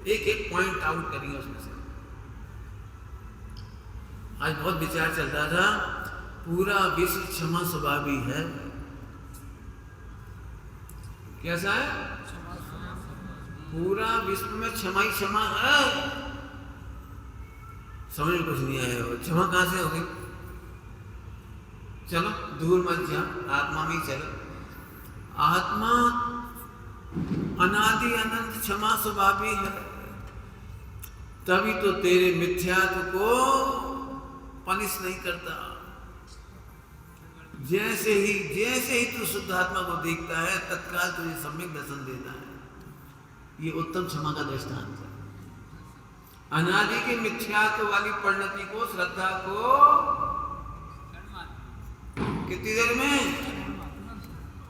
एक एक पॉइंट आउट करेंगे उसमें से। आज बहुत विचार चल रहा था, पूरा विश्व क्षमा स्वभावी है। कैसा है? पूरा विश्व में क्षमा ही क्षमा है। समझ कुछ नहीं आया। क्षमा कहां से होगी? चलो दूर मत जा, आत्मा में ही चलो। आत्मा अनादि अनंत क्षमा स्वभावी है, तभी तो तेरे मिथ्यात्व को पनिश नहीं करता। जैसे ही तू शुद्धात्मा को देखता है, तत्काल तुझे सम्यक दर्शन देता है। ये उत्तम क्षमा का दृष्टांत है। अनादि के मिथ्यात्व वाली परिणति को, श्रद्धा को कितनी देर में?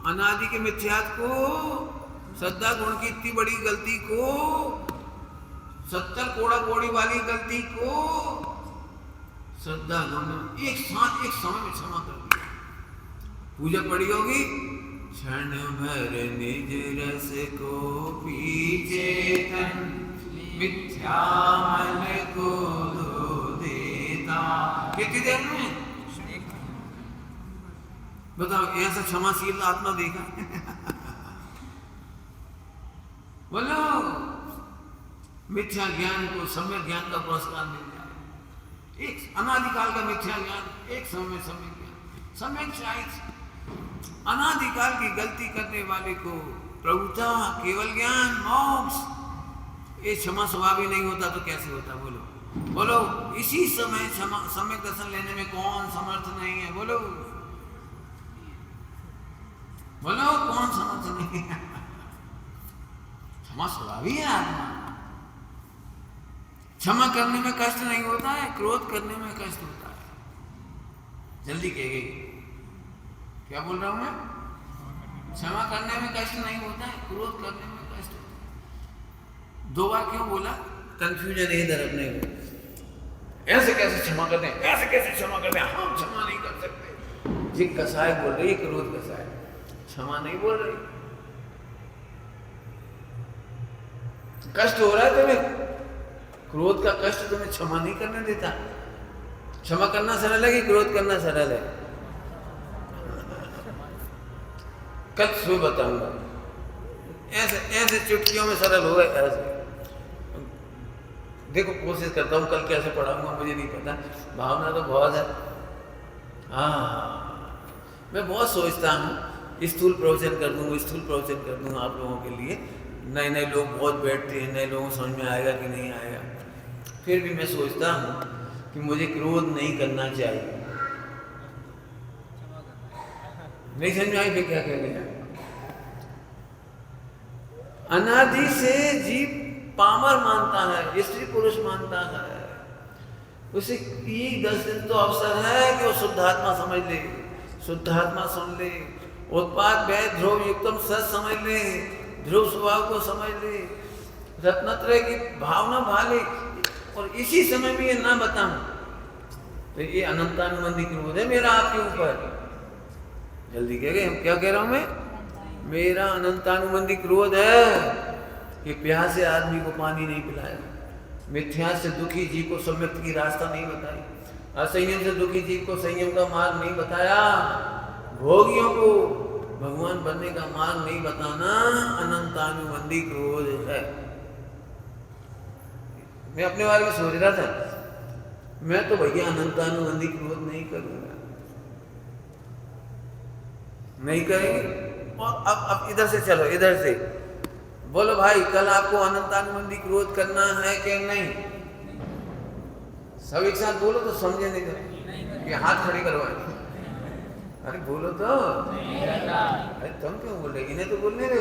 अनादि के मिथ्यात्व को, श्रद्धा गुण की इतनी बड़ी गलती को, 70 कोड़ा कोड़ी वाली गलती को श्रद्धा गुण एक साथ एक समय में क्षमा कर दिया। पूजा पड़ी होगी, क्षण भर निज रस को पीछे तन, मिथ्या मन को धो देता। कितनी देर में? बताओ, ऐसा क्षमाशील आत्मा देखा? बोलो, मिथ्या ज्ञान को सम्यक ज्ञान का पुरस्कार मिल जाए। एक अनादिकाल का मिथ्या ज्ञान, एक समय सम्यक ज्ञान, सम्यक शायद अनादिकाल की गलती करने वाले को प्रभुता, केवल ज्ञान, मोक्ष। ये क्षमा स्वभावी नहीं होता तो कैसे होता? बोलो, इसी समय सम्यक दर्शन लेने में कौन समर्थ नहीं है? बोलो, कौन समर्थ नहीं है? क्षमा स्वभावी है आत्मा। क्षमा करने में कष्ट नहीं होता है, क्रोध करने में कष्ट होता है। जल्दी कहेगी, क्या बोल रहा हूं मैं? क्षमा करने में कष्ट नहीं होता है, क्रोध करने में कष्ट होता है। 2 बार क्यों बोला? कंफ्यूजन है इधर अपने को। ऐसे कैसे क्षमा करते हैं, ऐसे कैसे क्षमा करते हैं? हम क्षमा नहीं कर सकते। ये कसाय बोल रही है, क्रोध कसाय, क्षमा नहीं बोल रही। कष्ट हो रहा है तुम्हें, क्रोध का कष्ट तुम्हें क्षमा नहीं करने देता। क्षमा करना सरल है कि क्रोध करना सरल है? कल सुबह बताऊंगा। ऐसे चुटकियों में सरल हो गए। ऐसे देखो, कोशिश करता हूँ कल कैसे पढ़ाऊंगा मुझे नहीं पता, भावना तो बहुत है। हाँ, मैं बहुत सोचता हूँ स्थूल प्रवचन कर दूँ आप लोगों के लिए। नए लोग बहुत बैठते हैं, नए लोगों को समझ में आएगा कि नहीं आएगा। फिर भी मैं सोचता हूँ कि मुझे क्रोध नहीं करना चाहिए। नहीं समझ में आई फिर क्या कहने हैं? अनादि से जीव पामर मानता है, स्त्री पुरुष मानता है। उसे ये 10 दिन तो अवसर है कि वो शुद्धात्मा समझ ले, शुद्धात्मा सुन ले, उत्पाद वैध ध्रुव युक्तम सच समझ ले, ध्रुव स्वभाव को समझ ले, रत्नत्रय की भावना भाले, और इसी समय में ये ना बताऊं तो ये अनंतानुबंधी क्रोध है मेरा आपके ऊपर। जल्दी कह गए, हम क्या कह रहा हूं मैं? मेरा अनंतानुबंधी क्रोध है कि प्यासे आदमी को पानी नहीं पिलाया, मिथ्या से दुखी जीव को सम्यक की रास्ता नहीं बताई, असंयम से दुखी जीव को संयम का मार्ग नहीं बताया, भोगियों को भगवान बनने का मार्ग नहीं बताना अनंतानुबंधी क्रोध है। मैं अपने बारे में सोच रहा था, मैं तो भैया अनंतानुबंधी क्रोध नहीं करूंगा, नहीं करेंगे। और अब इधर से चलो, इधर से बोलो भाई कल आपको अनंतानुबंधी क्रोध करना है कि नहीं? सब एक साथ बोलो तो समझे नहीं तो ये हाथ खड़े करवाए। अरे बोलो तो, अरे तुम क्यों बोल रहे, इन्हें तो बोलने दो।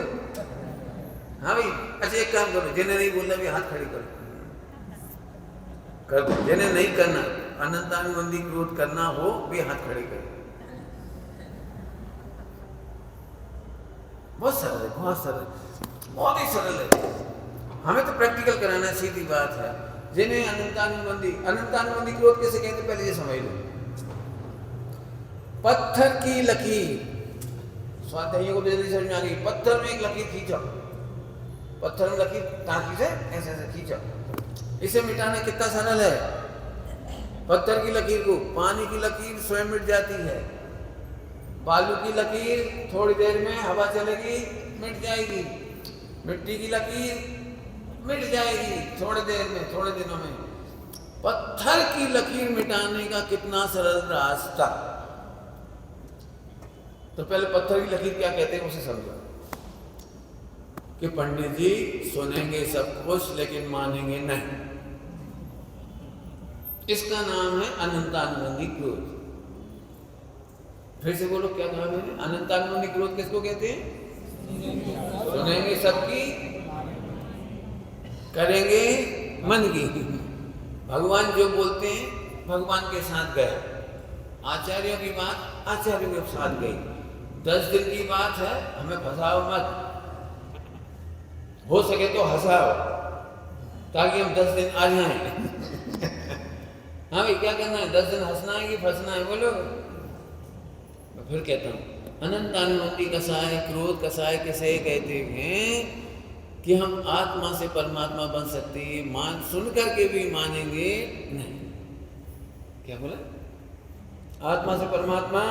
हाँ भाई, अच्छा एक काम करो, जिन्हें नहीं बोलना भी हाथ खड़े करो, कर दो। जिन्हें नहीं करना, अनंतानुबंधी क्रोध करना हो भी हाथ खड़े करो। बहुत सरल है, बहुत सरल, बहुत ही सरल है। हमें तो प्रैक्टिकल कराना है, सीधी बात है। जिन्हें अनंतानुबंधी क्रोध कैसे कहते, पहले ये समझ लो। पत्थर की लकीर, स्वाध्यायों को जल्दी समझ में आ गई। पत्थर में एक लकीर खींचो, पत्थर में लकीर टाँकी से ऐसे ऐसे खींचो, इसे मिटाना कितना सरल है। पत्थर की लकीर को, पानी की लकीर स्वयं मिट जाती है, बालू की लकीर थोड़ी देर में हवा चलेगी मिट जाएगी, मिट्टी की लकीर मिट जाएगी थोड़ी देर में, थोड़े दिनों में। पत्थर की लकीर मिटाने का कितना सरल रास्ता। तो पहले पत्थर की लकीर क्या कहते हैं उसे समझो, कि पंडित जी सुनेंगे सब कुछ लेकिन मानेंगे नहीं। इसका नाम है अनंतानुबंधी क्रोध। फिर से बोलो, क्या कहा मैंने? अनंतानुबंधी क्रोध किसको कहते हैं? सुनेंगे सबकी, करेंगे मन की। भगवान जो बोलते हैं भगवान के साथ गए, आचार्यों की बात आचार्यों के साथ गई। 10 दिन की बात है, हमें फंसाओ मत, हो सके तो हंसाओ ताकि हम 10 दिन आ जाएं। हाँ भाई, क्या करना है? 10 दिन हंसना है कि फंसना है, बोलो। मैं फिर कहता हूँ, अनंतानुबंधी कसाय, क्रोध कसाय किसे कहते हैं? कि हम आत्मा से परमात्मा बन सकते हैं, मान सुन करके भी मानेंगे नहीं। क्या बोला? आत्मा से परमात्मा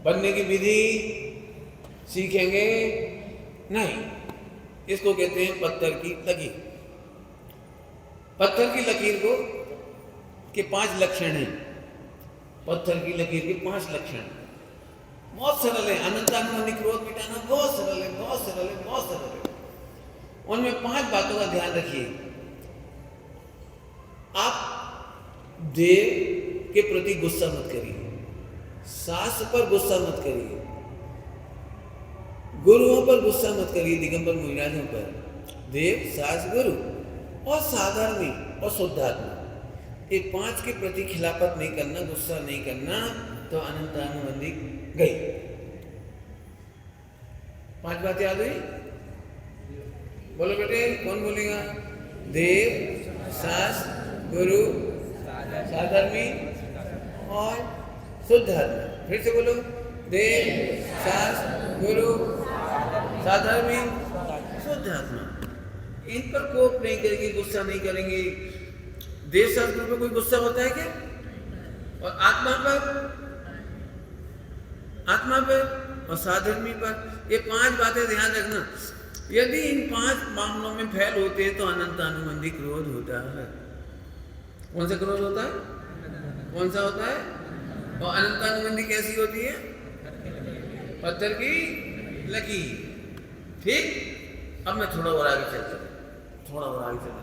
बनने की विधि सीखेंगे नहीं। इसको कहते हैं पत्थर की लकीर। पत्थर की लकीर को के 5 लक्षण हैं। पत्थर की लकीर के 5 लक्षण, बहुत सरल है। अनंतानुबंधी क्रोध मिटाना बहुत सरल है, बहुत सरल है, बहुत सरल है। उनमें 5 बातों का ध्यान रखिए। आप देव के प्रति गुस्सा मत करिए, शास्त्र पर गुस्सा मत करिए, गुरुओं पर गुस्सा मत करिए, दिगंबर मुनिराजों पर। देव, शास्त्र, गुरु और साधारणी और शुद्धात्मा, ये 5 के प्रति खिलाफत नहीं करना, गुस्सा नहीं करना, तो अनंतानुबंधी गई। 5 बातें याद हुई? बोलो बेटे, कौन बोलेगा? देव, शास्त्र, गुरु, साधर्मी और शुद्धात्मा। फिर से बोलो, देव, शास्त्र, गुरु, साधर्मी, शुद्धात्मा। इन पर कोप नहीं करेंगे, गुस्सा नहीं करेंगे। देव, शास्त्र, गुरु पर कोई गुस्सा होता है क्या? और आत्मा पर और साधर्मी पर, ये 5 बातें ध्यान रखना। यदि इन 5 मामलों में फैल होते हैं तो अनंतानुबंधी क्रोध होता है। कौन सा क्रोध होता है? कौन सा होता है? और अनंतानुबंधी कैसी होती है? पत्थर की लकीर। ठीक, अब मैं थोड़ा और आगे चलता हूं, थोड़ा और आगे चलता।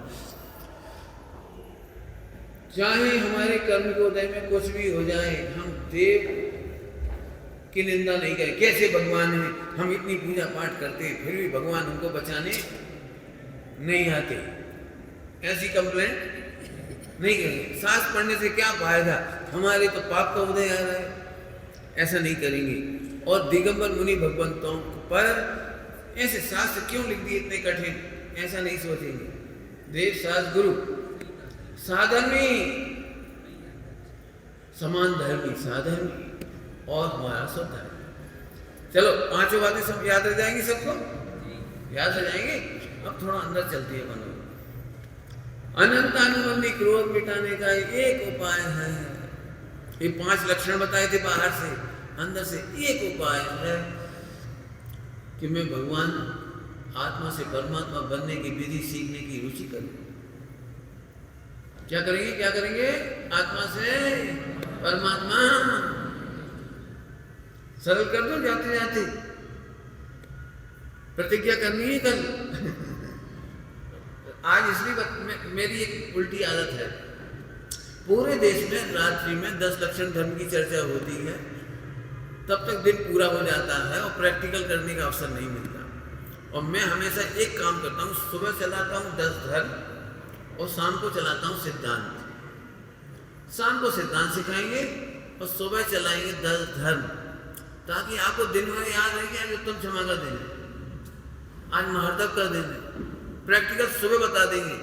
चाहे हमारे कर्म के उदय में कुछ भी हो जाए, हम देव की निंदा नहीं करें। कैसे भगवान हैं, हम इतनी पूजा पाठ करते हैं फिर भी भगवान हमको बचाने नहीं आते, ऐसी कंप्लेंट नहीं करेंगे। शास्त्र पढ़ने से क्या फायदा, हमारे तो पाप का उदय आ रहा है, ऐसा नहीं करेंगे। और दिगंबर मुनि भगवंतों पर ऐसे शास्त्र क्यों लिख दिए इतने कठिन, ऐसा नहीं सोचेंगे। देव, शास्त्र, गुरु, साधर्मी, समान धर्मी, साधर्मी और हमारा शुद्धात्मा। चलो 5 बातें सब याद रह जाएंगी, सबको याद रह जाएंगे। अब थोड़ा अंदर चलती है बनो। अनंतानुबंधी क्रोध मिटाने का एक उपाय है। ये 5 लक्षण बताए थे बाहर से, अंदर से एक उपाय है कि मैं भगवान आत्मा से परमात्मा बनने की विधि सीखने की रुचि करूं। क्या करेंगे, क्या करेंगे? आत्मा से परमात्मा। सरल कर दो जाते जाते, प्रतिज्ञा करनी है कल। आज इसलिए मेरी एक उल्टी आदत है, पूरे देश में रात्रि में 10 लक्षण धर्म की चर्चा होती है, तब तक दिन पूरा हो जाता है और प्रैक्टिकल करने का अवसर नहीं मिलता। और मैं हमेशा एक काम करता हूँ, सुबह चलाता हूँ 10 धर्म और शाम को चलाता हूँ सिद्धांत। शाम को सिद्धांत सिखाएंगे और सुबह चलाएंगे 10 धर्म, ताकि आपको दिन भर याद रहे कि आज उत्तम क्षमा का दिन है, आज महर्दव का दिन है। प्रैक्टिकल सुबह बता देंगे।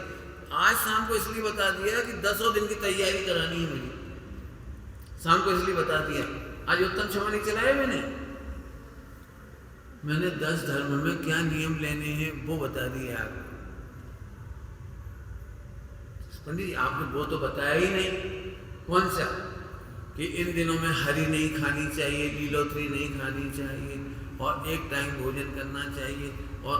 आज शाम को इसलिए बता दिया कि 10 दिन की तैयारी करानी है मेरी, शाम को इसलिए बता दिया। आज उत्तम क्षमा नहीं चलाया मैंने 10 धर्म में क्या नियम लेने हैं वो बता दिया आपको। पंडित जी आपने वो तो बताया ही नहीं। कौन सा? कि इन दिनों में हरी नहीं खानी चाहिए, लीलोतरी नहीं खानी चाहिए, और एक टाइम भोजन करना चाहिए, और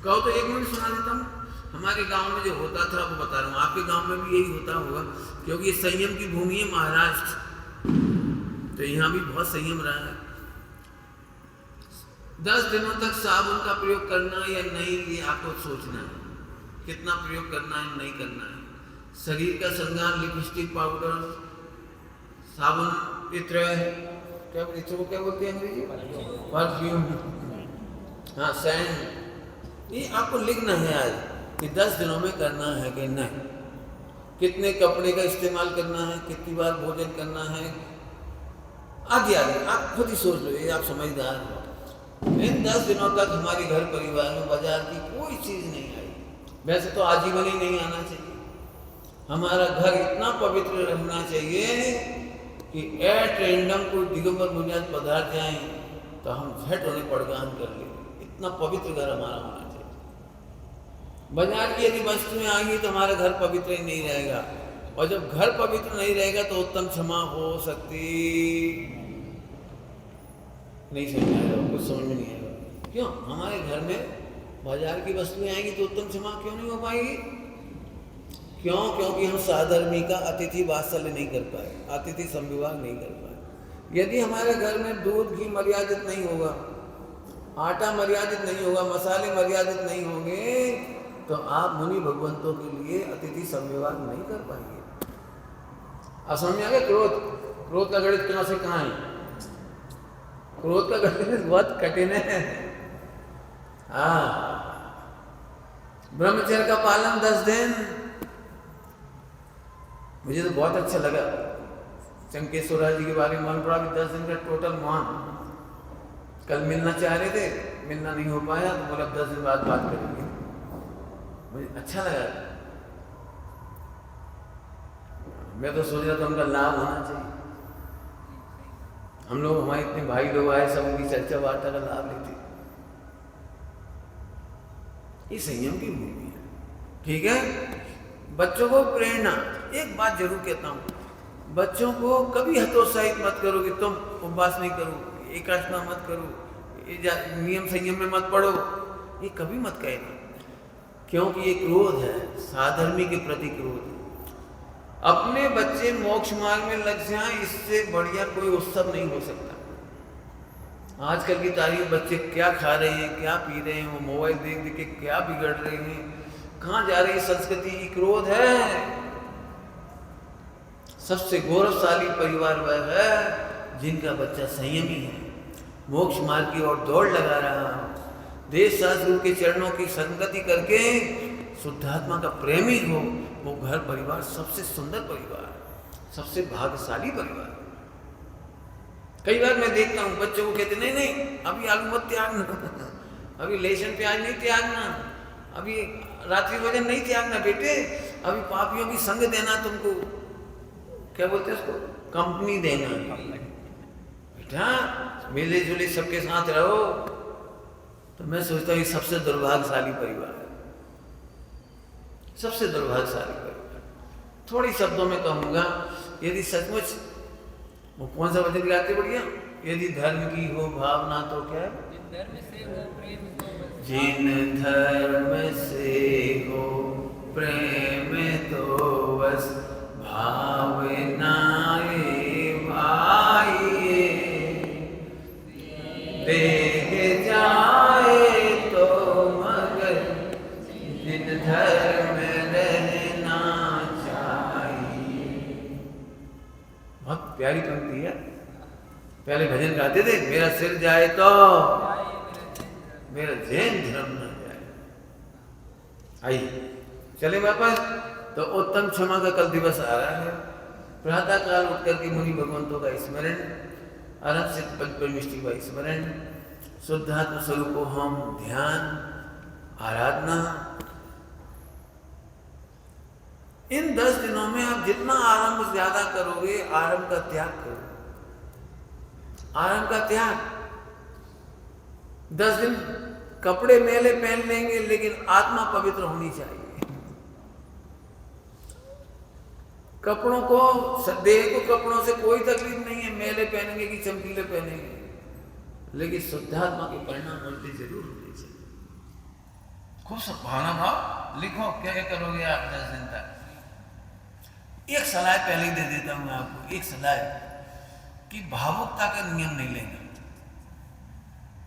कहो तो 1 मिनट सुना देता हूँ। हमारे गांव में जो होता था वो बता रहा हूँ, आपके गांव में भी यही होता होगा, क्योंकि ये संयम की भूमि है महाराष्ट्र, तो यहाँ भी बहुत संयम रहा है। 10 दिनों तक साबुन का प्रयोग करना या नहीं, ये आपको सोचना है कितना प्रयोग करना है, नहीं करना है। शरीर का श्रृंगार, लिपस्टिक, पाउडर, साबुन, इत्र, इत्र को क्या बोलते हैं अंग्रेजी? परफ्यूम, हाँ सैंड, ये आपको लिखना है आज कि 10 दिनों में करना है कि नहीं। कितने कपड़े का इस्तेमाल करना है, कितनी बार भोजन करना है, आगे आगे आप खुद ही सोच लो, ये आप समझदार हो। इन 10 दिनों तक हमारे घर परिवार में बाजार की कोई चीज़ नहीं आई। वैसे तो आजीवन ही नहीं आना चाहिए। हमारा घर इतना पवित्र रहना चाहिए कि एट रैंडम कोई दिगंबर बुनियाद पदार्थ जाए तो हम झट उन्हें पड़गान कर ले। इतना पवित्र घर हमारा होना चाहिए। बाजार की यदि वस्तुएं आएंगी तो हमारा घर पवित्र ही नहीं रहेगा, और जब घर पवित्र नहीं रहेगा तो उत्तम क्षमा हो सकती नहीं। समझ आएगा, कुछ समझ में नहीं आएगा। क्यों? हमारे घर में बाजार की वस्तुएं आएंगी तो उत्तम क्षमा क्यों नहीं हो पाएगी? क्यों? क्योंकि हम साधर्मी का अतिथि वात्सल्य नहीं कर पाए, अतिथि संविवाह नहीं कर पाए। यदि हमारे घर में दूध घी मर्यादित नहीं होगा, आटा मर्यादित नहीं होगा, मसाले मर्यादित नहीं होंगे, तो आप मुनि भगवंतों के लिए अतिथि संविवाह नहीं कर पाएंगे। अब समझ आ गया? क्रोध का गणित कहाँ से कहाँ है? क्रोध का गणित बहुत कठिन है। हाँ, ब्रह्मचर्य का पालन 10 दिन। मुझे तो बहुत अच्छा लगा चंकेश्वरा जी के बारे में मन पड़ा कि 10 दिन का टोटल मान। कल मिलना चाह रहे थे, मिलना नहीं हो पाया, तो बोला 10 दिन बाद बात करेंगे। मुझे अच्छा लगा। मैं तो सोच रहा था उनका लाभ होना चाहिए। हम लोग, हमारे इतने भाई लोग आए, सब उनकी चर्चा वार्ता का लाभ लेते। ये संयम की भूमि है। ठीक है, बच्चों को प्रेरणा। एक बात जरूर कहता हूँ, बच्चों को कभी हतोत्साहित मत करो कि तुम उपवास नहीं करो, एकादशा मत करो, नियम संयम में मत पढ़ो, ये कभी मत कहना, क्योंकि ये क्रोध है, साधर्मी के प्रति क्रोध है। अपने बच्चे मोक्ष मार्ग में लग जाएं, इससे बढ़िया कोई उत्सव नहीं हो सकता। आजकल की तारीफ, बच्चे क्या खा रहे हैं, क्या पी रहे हैं, वो मोबाइल देख देख के क्या बिगड़ रहे हैं, कहाँ जा रही है संस्कृति, क्रोध है। सबसे गौरवशाली परिवार वह है जिनका बच्चा संयमी है, मोक्ष मार्ग की ओर दौड़ लगा रहा, देश शास्त्र के चरणों की संगति करके शुद्धात्मा का प्रेमी हो, वो घर परिवार सबसे सुंदर परिवार, सबसे भाग्यशाली परिवार। कई बार मैं देखता हूँ बच्चों को कहते नहीं नहीं अभी आलू मत त्यागना, अभी लहसुन प्याज नहीं त्यागना, अभी रात्रि भोजन नहीं त्यागना बेटे, अभी पापियों की संग देना, तुमको क्या बोलते हैं उसको, कंपनी देना बेटा, मिले जुले सबके साथ रहो। तो मैं सोचता हूँ ये सबसे दुर्भाग्यशाली परिवार है, सबसे दुर्भाग्यशाली परिवार। थोड़ी शब्दों में कहूँगा, यदि सचमुच वो कौन सा वचन गाते बढ़िया, यदि धर्म की हो भावना तो क्या है, जिन धर्म से हो प्रेम तो बस भावनाए भाई, देह जाए तो मगर दिन धर्म रहना चाहिए। बहुत प्यारी पंक्ति है। पहले भजन गाते थे, मेरा सिर जाए तो मेरा जैन धर्म न जाए। आइए चले वापस। तो उत्तम क्षमा का कल दिवस आ रहा है। प्रातः काल उठ करके मुनि भगवंतों का स्मरण, आरंभ से परमिष्टि का स्मरण, शुद्धात्म स्वरूप को हम ध्यान, आराधना। इन 10 दिनों में आप जितना आरंभ ज्यादा करोगे, आरंभ का त्याग करो, आरंभ का त्याग। 10 दिन कपड़े मैले पहन लेंगे, लेकिन आत्मा पवित्र होनी चाहिए। कपड़ों को, देह को कपड़ों से कोई तकलीफ नहीं है, मैले पहनेंगे कि चमकीले पहनेंगे, लेकिन शुद्धात्मा के परिणाम मिलते जरूर होने चाहिए। खूब सब भावना भाव लिखो, क्या क्या करोगे आप 10 दिन तक। एक सलाह पहले ही दे देता हूं आपको, एक सलाह कि भावुकता का नियम नहीं लेना।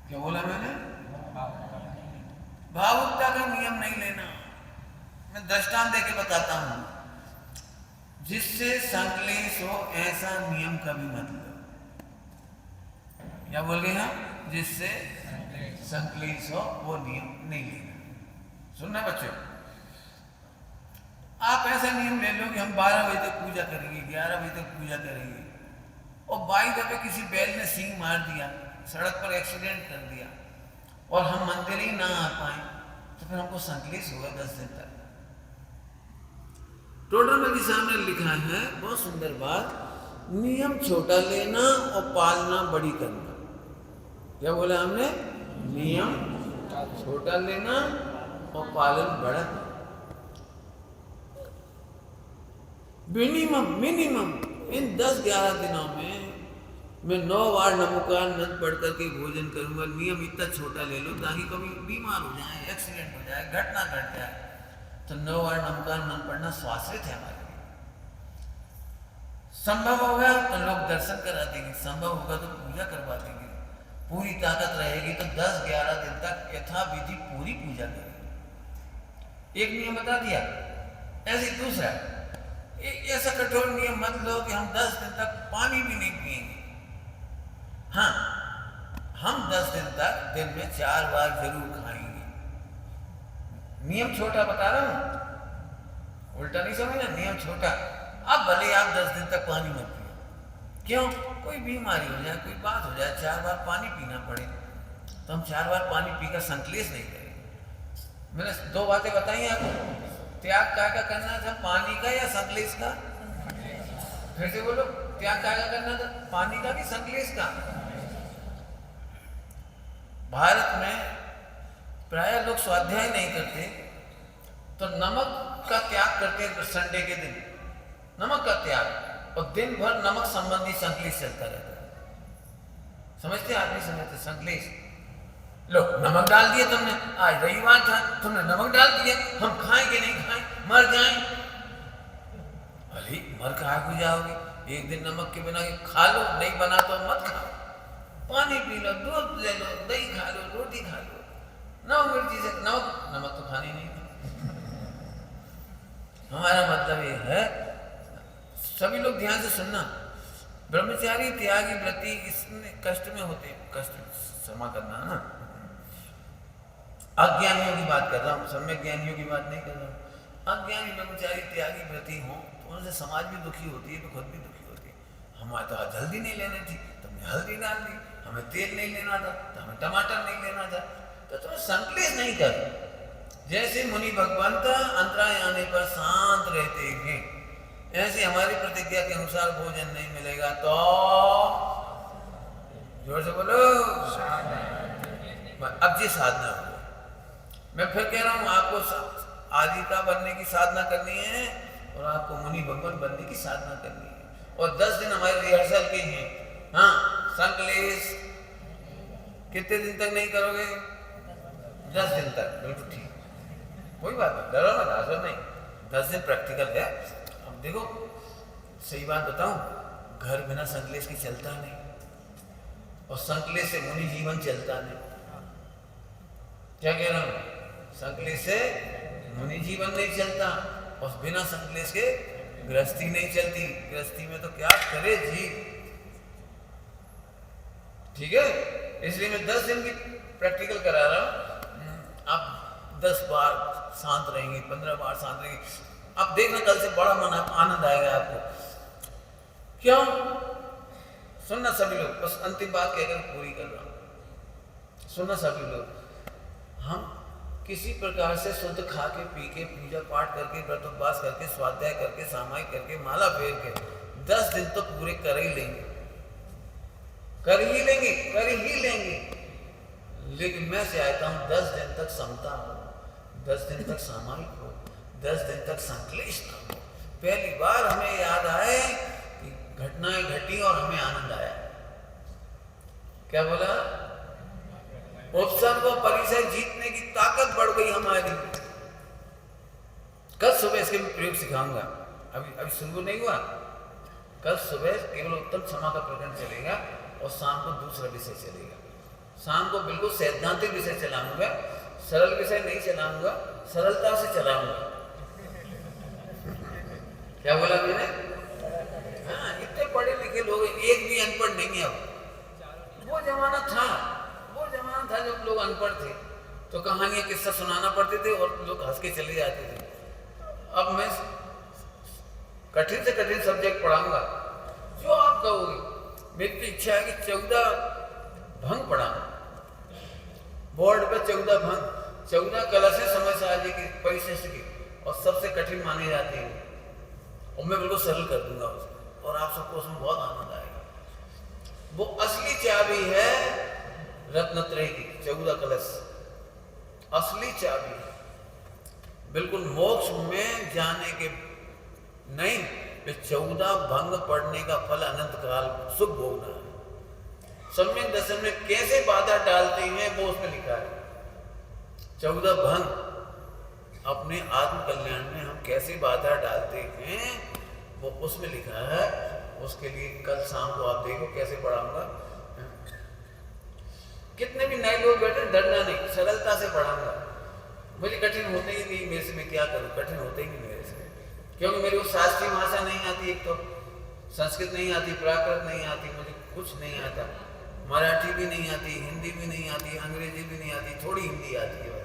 क्या बोला मैंने? भावुकता का नियम नहीं लेना। मैं दृष्टांत देके बताता हूं। जिससे संकलेश हो ऐसा नियम कभी मत लो। क्या बोल गए हम? जिससे संकलेश हो वो नियम नहीं लेना। सुनना बच्चों, आप ऐसा नियम ले लो कि हम 12 बजे तक पूजा करेंगे, 11 बजे तक पूजा करेंगे, और 22 दफे किसी बैल ने सींग मार दिया, सड़क पर एक्सीडेंट कर दिया, और हम मंदिर ही ना आ पाए, तो फिर हमको संकलेश होगा 10 दिन तक। टोडर में भी सामने लिखा है बहुत सुंदर बात, नियम छोटा लेना और पालना बड़ी करना। क्या बोला हमने? नियम छोटा लेना और पालन बड़ा करना। मिनिमम इन 10-11 दिनों में मैं 9 बार नमोकार नंद पढ़ करके भोजन करूंगा। नियम इतना छोटा ले लो ताकि कभी बीमार हो जाए, एक्सीडेंट हो जाए, घटना घट जाए, तो 9 बार नमोकार नंद पढ़ना स्वास्थ्य है हमारे लिए। संभव होगा तो लोग दर्शन करा देंगे, संभव होगा तो पूजा करवा देंगे। पूरी ताकत रहेगी तो 10-11 दिन तक यथाविधि पूरी पूजा करेंगे। एक नियम बता दिया। ऐसे दूसरा, ऐसा कठोर नियम मत लो कि हम 10 दिन तक पानी भी नहीं पिएंगे। हाँ, हम 10 दिन तक दिन में 4 बार जरूर खाएंगे। नियम छोटा बता रहा हूं, उल्टा नहीं समझना। नियम छोटा। अब भले आप 10 दिन तक पानी मत पिए, क्यों? कोई बीमारी हो जाए, कोई बात हो जाए, 4 बार पानी पीना पड़े, तो हम 4 बार पानी पीकर संकलेश नहीं करेंगे। मैंने 2 बातें बताई आपको। त्याग क्या करना था, पानी का या संकलेश का? फिर से बोलो, त्याग क्या करना था, पानी का कि संकलेश का? भारत में प्राय लोग स्वाध्याय नहीं करते, तो नमक का त्याग करते हैं संडे के दिन, नमक का त्याग, और दिन भर नमक संबंधी संकलेश चलता रहता है। समझते? आप नहीं समझते? संकलेश। लो, नमक डाल दिए तुमने, आज रविवार था, तुमने नमक डाल दिया, हम खाएं कि नहीं खाएं, मर जाएं। अरे मर कहाँ को जाओगे? एक दिन नमक के बिना खा लो, नहीं बना तो मत खाओ। पानी पी लो, दूध ले लो, दही खा लो, रोटी खा लो, नमक मिर्ची से नमक तो खानी नहीं। हमारा मतलब ये है, सभी लोग ध्यान से सुनना, ब्रह्मचारी त्यागी व्रती इसमें कष्ट में होते, कष्ट क्षमा करना है ना। अज्ञानियों की बात कर रहा हूँ, सम्यक ज्ञानियों की बात नहीं कर रहा हूँ। अज्ञानी ब्रह्मचारी त्यागी व्रती हो तो उनसे समाज भी दुखी होती है, तो खुद भी दुखी होती है। हमारे तो आज हल्दी नहीं लेनी थी, तुमने हल्दी डाल दी, हमें तेल नहीं लेना था, तो हमें टमाटर नहीं लेना था, तो तुम्हें संकलेश नहीं कर। जैसे मुनि भगवंत अंतराय आने पर शांत रहते हैं, ऐसे हमारी प्रतिज्ञा के अनुसार भोजन नहीं मिलेगा तो जोर से बोलो, अब जी साधना हो। मैं फिर कह रहा हूं, आपको आजीविका बनने की साधना करनी है और आपको मुनि भगवान बनने की साधना करनी है। और 10 दिन हमारे रिहर्सल के हैं। हाँ, संकलेश कितने दिन तक नहीं करोगे? 10 दिन तक। बिल्कुल ठीक, कोई बात नहीं, डरो मत, हाजर नहीं। 10 दिन प्रैक्टिकल है। अब देखो सही बात बताऊं, घर बिना संकलेश के चलता नहीं, और संकलेश से मुनि जीवन चलता नहीं। क्या कह रहा हूं? संकलेश से मुनि जीवन नहीं चलता, और बिना संकलेश के गृहस्थी नहीं चलती। गृहस्थी में तो क्या करे जी, ठीक है। इसलिए मैं 10 दिन की प्रैक्टिकल करा रहा हूं। आप 10 बार शांत रहेंगे, 15 बार शांत रहेंगे, अब देखना कल से बड़ा मन आनंद आएगा आपको। क्यों? सुनना सभी लोग, बस अंतिम बात कहकर पूरी कर रहा हूं। सुनना सभी लोग, हम किसी प्रकार से शुद्ध खा के पी के पूजा पाठ करके व्रत उपवास करके स्वाध्याय करके सामायिक करके माला फेर के 10 दिन तो पूरे कर ही लेंगे, कर ही लेंगे, कर ही लेंगे। लेकिन मैं चाहता हूं 10 दिन तक समता हो, 10 दिन तक सामायिक हो, 10 दिन तक संकलेश ना हो। पहली बार हमें याद आए कि घटनाएं घटी और हमें आनंद आया। क्या बोला? उपसर्ग व परिचय जीतने की ताकत बढ़ गई हमारी। कल सुबह इसके प्रयोग सिखाऊंगा, अभी शुरू नहीं हुआ। कल सुबह केवल उत्तम क्षमा का प्रकरण चलेगा और शाम को दूसरा विषय चलेगा। शाम को बिल्कुल सैद्धांतिक विषय चलाऊंगा, सरल विषय नहीं चलाऊंगा, सरलता से चलाऊंगा। क्या बोला मैंने? हाँ, इतने पढ़े लिखे लोग, एक भी अनपढ़ नहीं है। अब वो जमाना था, वो जमाना था जब लोग अनपढ़ थे तो कहानियां किस्सा सुनाना पड़ते थे और लोग हंस के चले जाते थे। अब मैं कठिन से कठिन सब्जेक्ट पढ़ाऊंगा, जो आप कहोगे। मेरी तो इच्छा है कि 14 भंग पढ़ाऊं, बोर्ड पे 14 भंग, 14 कलशें समय साजी की परिशिष्ट की, और सबसे कठिन मानी जाती है, और मैं बिल्कुल सरल कर दूंगा उसको, और आप सबको उसमें बहुत आनंद आएगा। वो असली चाबी है रत्नत्रय की, 14 कलश असली चाबी है। बिल्कुल मोक्ष में जाने के नहीं, 14 भंग पढ़ने का फल अनंत काल सुख भोगना है। सम्यक दर्शन में कैसे बाधा डालते हैं वो उसमें लिखा है। 14 भंग अपने आत्म कल्याण में हम कैसे बाधा डालते हैं वो उसमें लिखा है। उसके लिए कल शाम को आप देखो कैसे पढ़ाऊंगा। कितने भी नए लोग बैठे, डरना नहीं, सरलता से पढ़ाऊंगा। मुझे कठिन होते ही नहीं, मेरे से मैं क्या करूं, कठिन होते ही नहीं मेरे से, क्योंकि मेरी वो शास्त्रीय भाषा नहीं आती, एक तो संस्कृत नहीं आती, प्राकृत नहीं आती, मुझे कुछ नहीं आता, मराठी भी नहीं आती, हिंदी भी नहीं आती, अंग्रेजी भी नहीं आती, थोड़ी हिंदी आती है।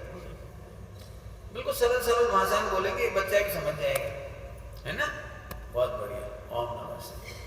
बिल्कुल सरल सरल भाषा में बोलेंगे, बच्चा भी समझ जाएगा, है ना। बहुत बढ़िया। ओम नमः शिवाय।